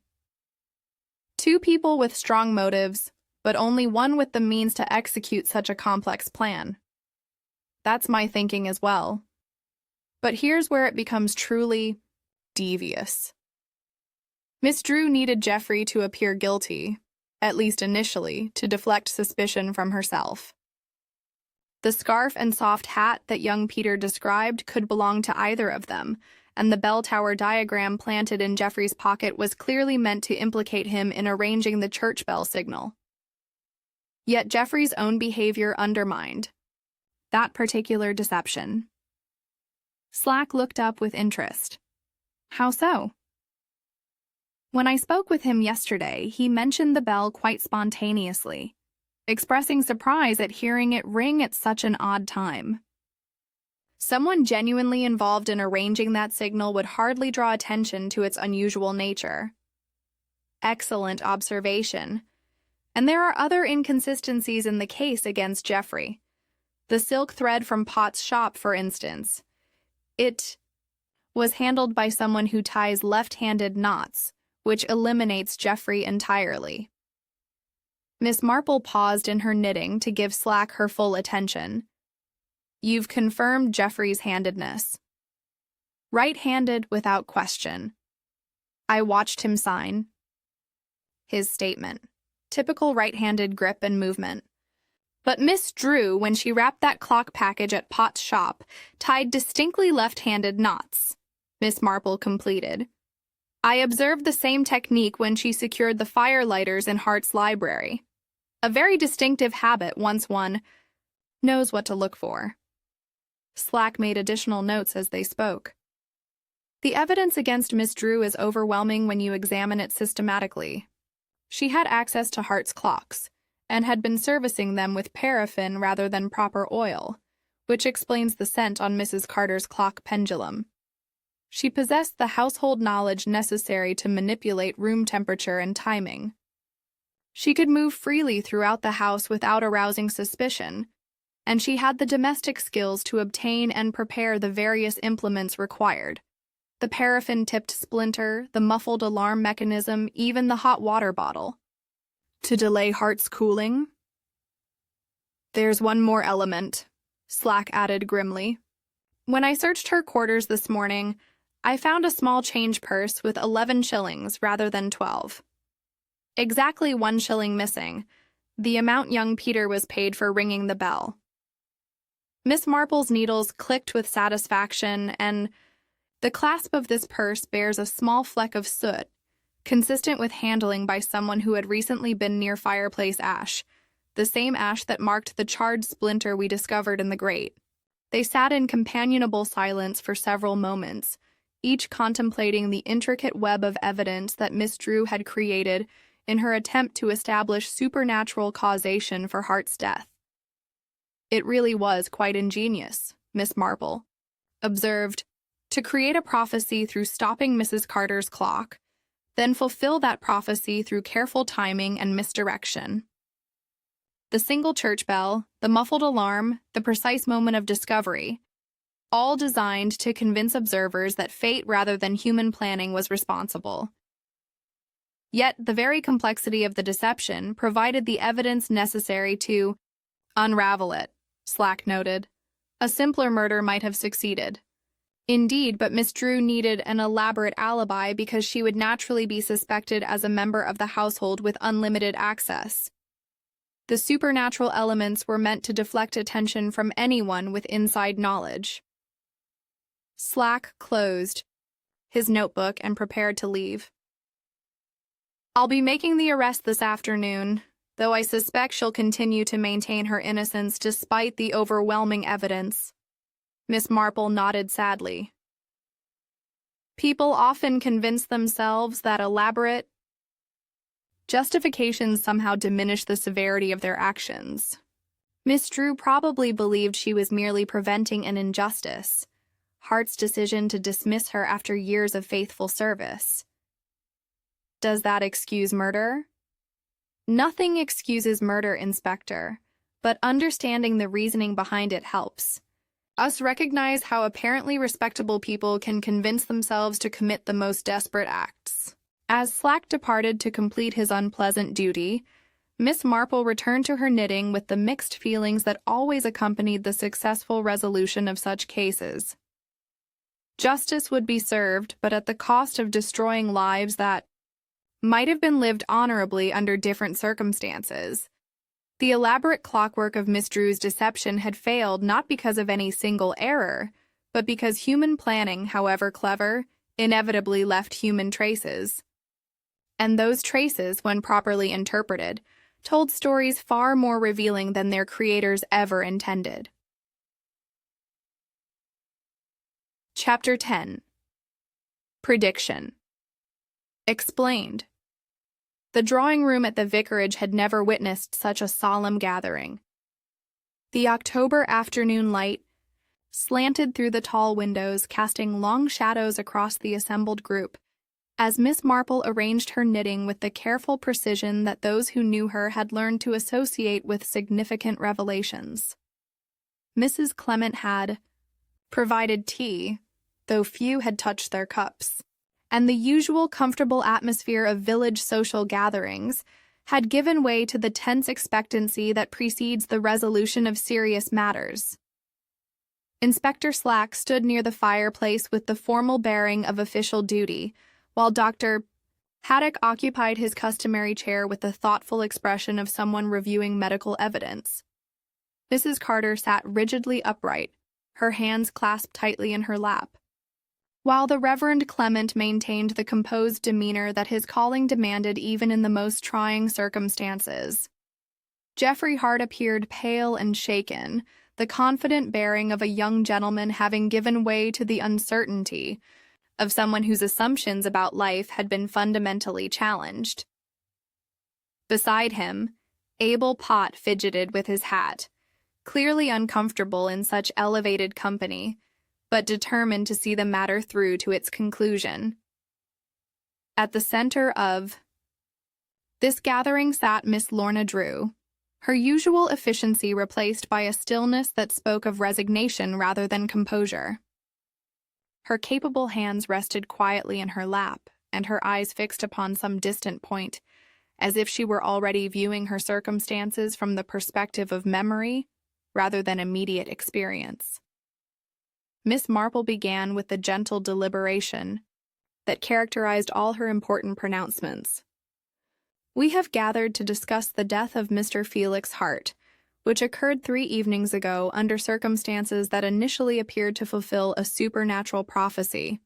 "Two people with strong motives, but only one with the means to execute such a complex plan. That's my thinking as well. But here's where it becomes truly devious. Miss Drew needed Geoffrey to appear guilty, at least initially, to deflect suspicion from herself. The scarf and soft hat that young Peter described could belong to either of them, and the bell tower diagram planted in Geoffrey's pocket was clearly meant to implicate him in arranging the church bell signal. Yet Geoffrey's own behavior undermined that particular deception. Slack looked up with interest. "How so?" When I spoke with him yesterday, he mentioned the bell quite spontaneously, expressing surprise at hearing it ring at such an odd time. Someone genuinely involved in arranging that signal would hardly draw attention to its unusual nature. Excellent observation. And there are other inconsistencies in the case against Jeffrey. The silk thread from Potts' shop, for instance. It was handled by someone who ties left-handed knots, which eliminates Jeffrey entirely. Miss Marple paused in her knitting to give Slack her full attention. You've confirmed Jeffrey's handedness. Right-handed without question. I watched him sign. His statement. Typical right-handed grip and movement. But Miss Drew, when she wrapped that clock package at Potts' shop, tied distinctly left-handed knots, Miss Marple completed. I observed the same technique when she secured the firelighters in Hart's library. A very distinctive habit once one knows what to look for. Slack made additional notes as they spoke. The evidence against Miss Drew is overwhelming when you examine it systematically. She had access to Hart's clocks, and had been servicing them with paraffin rather than proper oil, which explains the scent on Mrs. Carter's clock pendulum. She possessed the household knowledge necessary to manipulate room temperature and timing. She could move freely throughout the house without arousing suspicion, and she had the domestic skills to obtain and prepare the various implements required. The paraffin-tipped splinter, the muffled alarm mechanism, even the hot water bottle. To delay Hart's cooling? There's one more element, Slack added grimly. When I searched her quarters this morning, I found a small change purse with 11 shillings rather than 12. Exactly 1 shilling missing, the amount young Peter was paid for ringing the bell. Miss Marple's needles clicked with satisfaction, and the clasp of this purse bears a small fleck of soot, consistent with handling by someone who had recently been near fireplace ash, the same ash that marked the charred splinter we discovered in the grate. They sat in companionable silence for several moments, each contemplating the intricate web of evidence that Miss Drew had created in her attempt to establish supernatural causation for Hart's death. It really was quite ingenious, Miss Marple observed, to create a prophecy through stopping Mrs. Carter's clock, then fulfill that prophecy through careful timing and misdirection. The single church bell, the muffled alarm, the precise moment of discovery, all designed to convince observers that fate rather than human planning was responsible. Yet the very complexity of the deception provided the evidence necessary to unravel it, Slack noted. A simpler murder might have succeeded. Indeed, but Miss Drew needed an elaborate alibi because she would naturally be suspected as a member of the household with unlimited access. The supernatural elements were meant to deflect attention from anyone with inside knowledge. Slack closed his notebook and prepared to leave. I'll be making the arrest this afternoon, though I suspect she'll continue to maintain her innocence despite the overwhelming evidence. Miss Marple nodded sadly. People often convince themselves that elaborate justifications somehow diminish the severity of their actions. Miss Drew probably believed she was merely preventing an injustice, Hart's decision to dismiss her after years of faithful service. Does that excuse murder? Nothing excuses murder, Inspector, but understanding the reasoning behind it helps us recognize how apparently respectable people can convince themselves to commit the most desperate acts. As Slack departed to complete his unpleasant duty, Miss Marple returned to her knitting with the mixed feelings that always accompanied the successful resolution of such cases. Justice would be served, but at the cost of destroying lives that might have been lived honorably under different circumstances. The elaborate clockwork of Miss Drew's deception had failed not because of any single error, but because human planning, however clever, inevitably left human traces. And those traces, when properly interpreted, told stories far more revealing than their creators ever intended. Chapter 10. Prediction. explained. The drawing room at the vicarage had never witnessed such a solemn gathering. The October afternoon light slanted through the tall windows, casting long shadows across the assembled group, as Miss Marple arranged her knitting with the careful precision that those who knew her had learned to associate with significant revelations. Mrs. Clement had provided tea, though few had touched their cups, and the usual comfortable atmosphere of village social gatherings had given way to the tense expectancy that precedes the resolution of serious matters. Inspector Slack stood near the fireplace with the formal bearing of official duty, while Dr. Haddock occupied his customary chair with the thoughtful expression of someone reviewing medical evidence. Mrs. Carter sat rigidly upright, her hands clasped tightly in her lap, while the Reverend Clement maintained the composed demeanor that his calling demanded even in the most trying circumstances. Geoffrey Hart appeared pale and shaken, the confident bearing of a young gentleman having given way to the uncertainty of someone whose assumptions about life had been fundamentally challenged. Beside him, Abel Pott fidgeted with his hat, clearly uncomfortable in such elevated company, but determined to see the matter through to its conclusion. At the center of this gathering sat Miss Lorna Drew, her usual efficiency replaced by a stillness that spoke of resignation rather than composure. Her capable hands rested quietly in her lap, and her eyes fixed upon some distant point, as if she were already viewing her circumstances from the perspective of memory rather than immediate experience. Miss Marple began with the gentle deliberation that characterized all her important pronouncements. We have gathered to discuss the death of Mr. Felix Hart, which occurred 3 evenings ago under circumstances that initially appeared to fulfill a supernatural prophecy.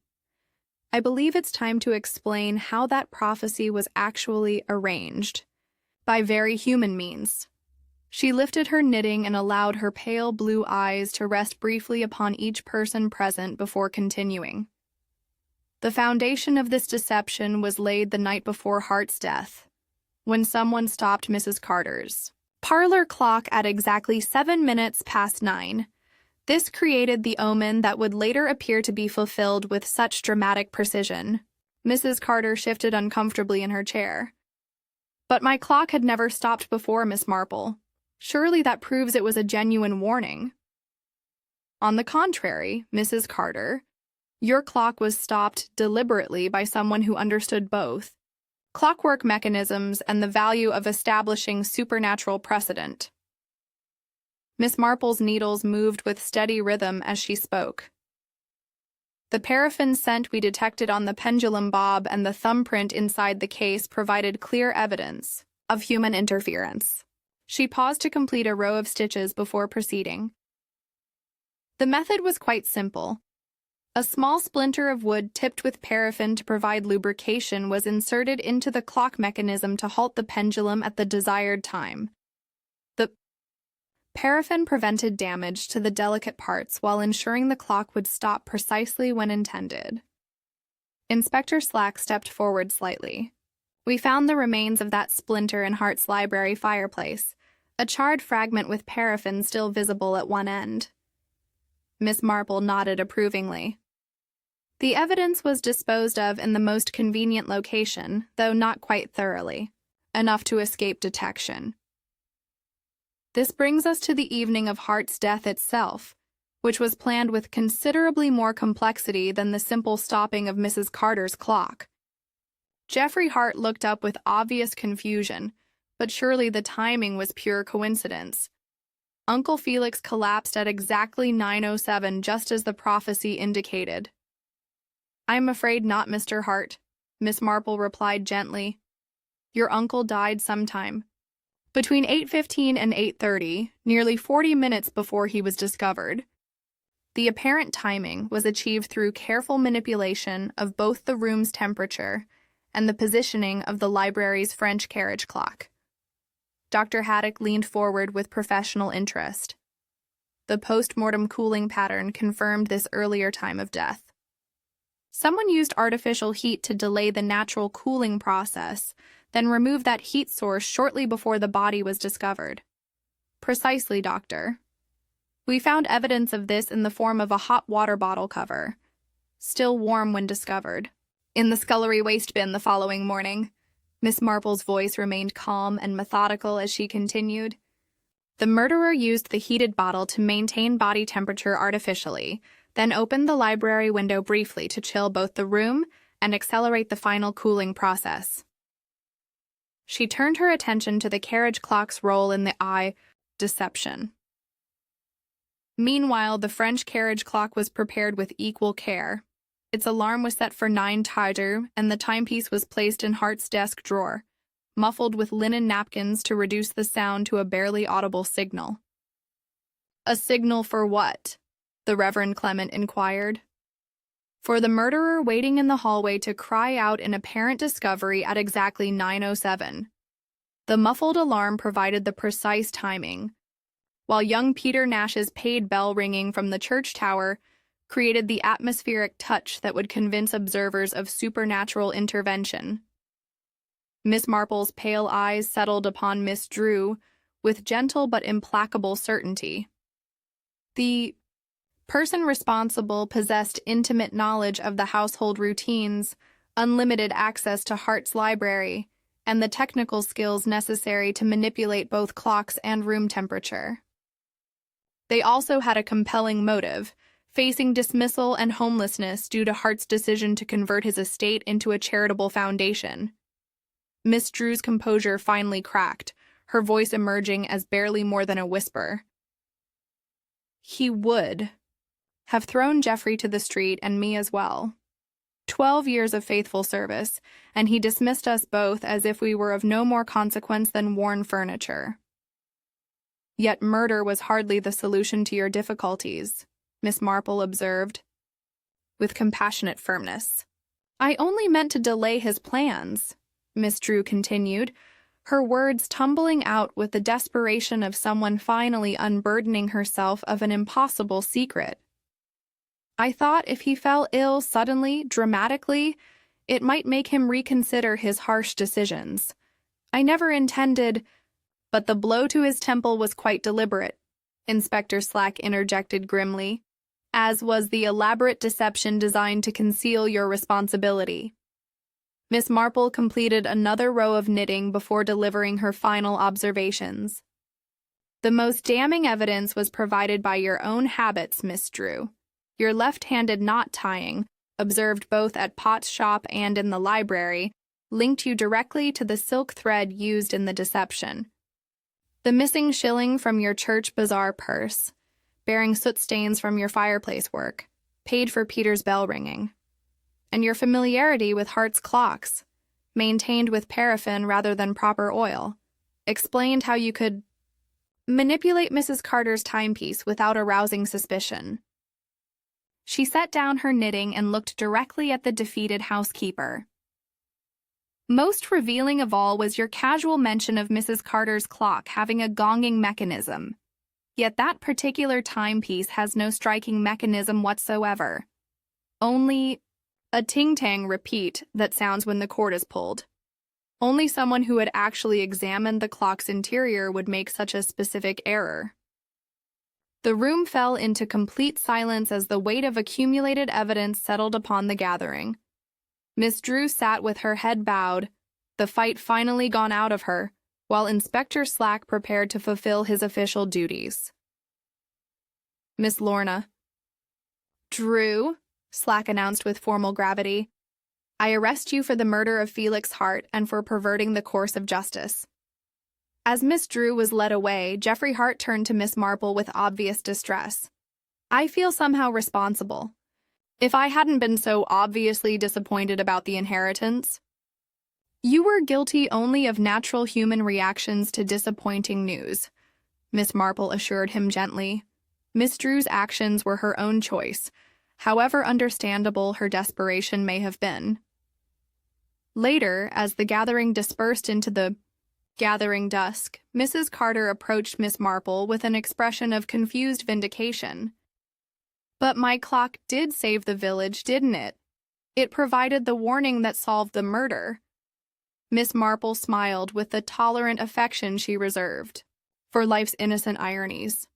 I believe it's time to explain how that prophecy was actually arranged, by very human means. She lifted her knitting and allowed her pale blue eyes to rest briefly upon each person present before continuing. The foundation of this deception was laid the night before Hart's death, when someone stopped Mrs. Carter's parlor clock at exactly 7 minutes past 9. This created the omen that would later appear to be fulfilled with such dramatic precision. Mrs. Carter shifted uncomfortably in her chair. But my clock had never stopped before, Miss Marple. Surely that proves it was a genuine warning. On the contrary, Mrs. Carter, your clock was stopped deliberately by someone who understood both clockwork mechanisms and the value of establishing supernatural precedent. Miss Marple's needles moved with steady rhythm as she spoke. The paraffin scent we detected on the pendulum bob and the thumbprint inside the case provided clear evidence of human interference. She paused to complete a row of stitches before proceeding. The method was quite simple. A small splinter of wood tipped with paraffin to provide lubrication was inserted into the clock mechanism to halt the pendulum at the desired time. The paraffin prevented damage to the delicate parts while ensuring the clock would stop precisely when intended. Inspector Slack stepped forward slightly. We found the remains of that splinter in Hart's library fireplace, a charred fragment with paraffin still visible at one end. Miss Marple nodded approvingly. The evidence was disposed of in the most convenient location, though not quite thoroughly, enough to escape detection. This brings us to the evening of Hart's death itself, which was planned with considerably more complexity than the simple stopping of Mrs. Carter's clock. Geoffrey Hart looked up with obvious confusion, but surely the timing was pure coincidence. Uncle Felix collapsed at exactly 9:07, just as the prophecy indicated. "I'm afraid not, Mr. Hart," Miss Marple replied gently. "Your uncle died sometime between 8:15 and 8:30, nearly 40 minutes before he was discovered. The apparent timing was achieved through careful manipulation of both the room's temperature and the positioning of the library's French carriage clock." Dr. Haddock leaned forward with professional interest. The post-mortem cooling pattern confirmed this earlier time of death. Someone used artificial heat to delay the natural cooling process, then removed that heat source shortly before the body was discovered. Precisely, Doctor. We found evidence of this in the form of a hot water bottle cover, still warm when discovered, in the scullery waste bin the following morning. Miss Marple's voice remained calm and methodical as she continued. The murderer used the heated bottle to maintain body temperature artificially, then opened the library window briefly to chill both the room and accelerate the final cooling process. She turned her attention to the carriage clock's role in the eye deception. Meanwhile, the French carriage clock was prepared with equal care. Its alarm was set for 9 tighter, and the timepiece was placed in Hart's desk drawer, muffled with linen napkins to reduce the sound to a barely audible signal. A signal for what? The Reverend Clement inquired. For the murderer waiting in the hallway to cry out in apparent discovery at exactly 9:07. The muffled alarm provided the precise timing, while young Peter Nash's paid bell ringing from the church tower created the atmospheric touch that would convince observers of supernatural intervention. Miss Marple's pale eyes settled upon Miss Drew with gentle but implacable certainty. The person responsible possessed intimate knowledge of the household routines, unlimited access to Hart's library, and the technical skills necessary to manipulate both clocks and room temperature. They also had a compelling motive, facing dismissal and homelessness due to Hart's decision to convert his estate into a charitable foundation. Miss Drew's composure finally cracked, her voice emerging as barely more than a whisper. He would have thrown Geoffrey to the street and me as well. 12 years of faithful service, and he dismissed us both as if we were of no more consequence than worn furniture. Yet murder was hardly the solution to your difficulties, Miss Marple observed, with compassionate firmness. I only meant to delay his plans, Miss Drew continued, her words tumbling out with the desperation of someone finally unburdening herself of an impossible secret. I thought if he fell ill suddenly, dramatically, it might make him reconsider his harsh decisions. I never intended, but the blow to his temple was quite deliberate, Inspector Slack interjected grimly, as was the elaborate deception designed to conceal your responsibility. Miss Marple completed another row of knitting before delivering her final observations. The most damning evidence was provided by your own habits, Miss Drew. Your left-handed knot tying, observed both at Pot's shop and in the library, linked you directly to the silk thread used in the deception. The missing shilling from your church bazaar purse, bearing soot stains from your fireplace work, paid for Peter's bell ringing. And your familiarity with Hart's clocks, maintained with paraffin rather than proper oil, explained how you could manipulate Mrs. Carter's timepiece without arousing suspicion. She set down her knitting and looked directly at the defeated housekeeper. Most revealing of all was your casual mention of Mrs. Carter's clock having a gonging mechanism. Yet that particular timepiece has no striking mechanism whatsoever. Only a ting-tang repeat that sounds when the cord is pulled. Only someone who had actually examined the clock's interior would make such a specific error. The room fell into complete silence as the weight of accumulated evidence settled upon the gathering. Miss Drew sat with her head bowed, the fight finally gone out of her, while Inspector Slack prepared to fulfill his official duties. Miss Lorna. Drew, Slack announced with formal gravity, I arrest you for the murder of Felix Hart and for perverting the course of justice. As Miss Drew was led away, Geoffrey Hart turned to Miss Marple with obvious distress. I feel somehow responsible. If I hadn't been so obviously disappointed about the inheritance. You were guilty only of natural human reactions to disappointing news, Miss Marple assured him gently. Miss Drew's actions were her own choice, however understandable her desperation may have been. Later, as the gathering dispersed into the gathering dusk, Mrs. Carter approached Miss Marple with an expression of confused vindication. But my clock did save the village, didn't it? It provided the warning that solved the murder. Miss Marple smiled with the tolerant affection she reserved for life's innocent ironies.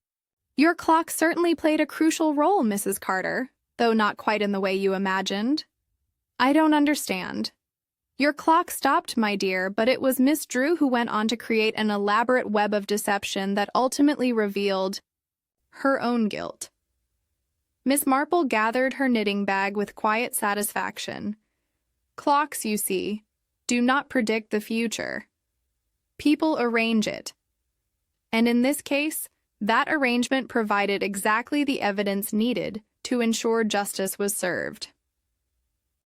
Your clock certainly played a crucial role, Mrs. Carter, though not quite in the way you imagined. I don't understand. Your clock stopped, my dear, but it was Miss Drew who went on to create an elaborate web of deception that ultimately revealed her own guilt. Miss Marple gathered her knitting bag with quiet satisfaction. Clocks, you see, do not predict the future. People arrange it. And in this case, that arrangement provided exactly the evidence needed to ensure justice was served.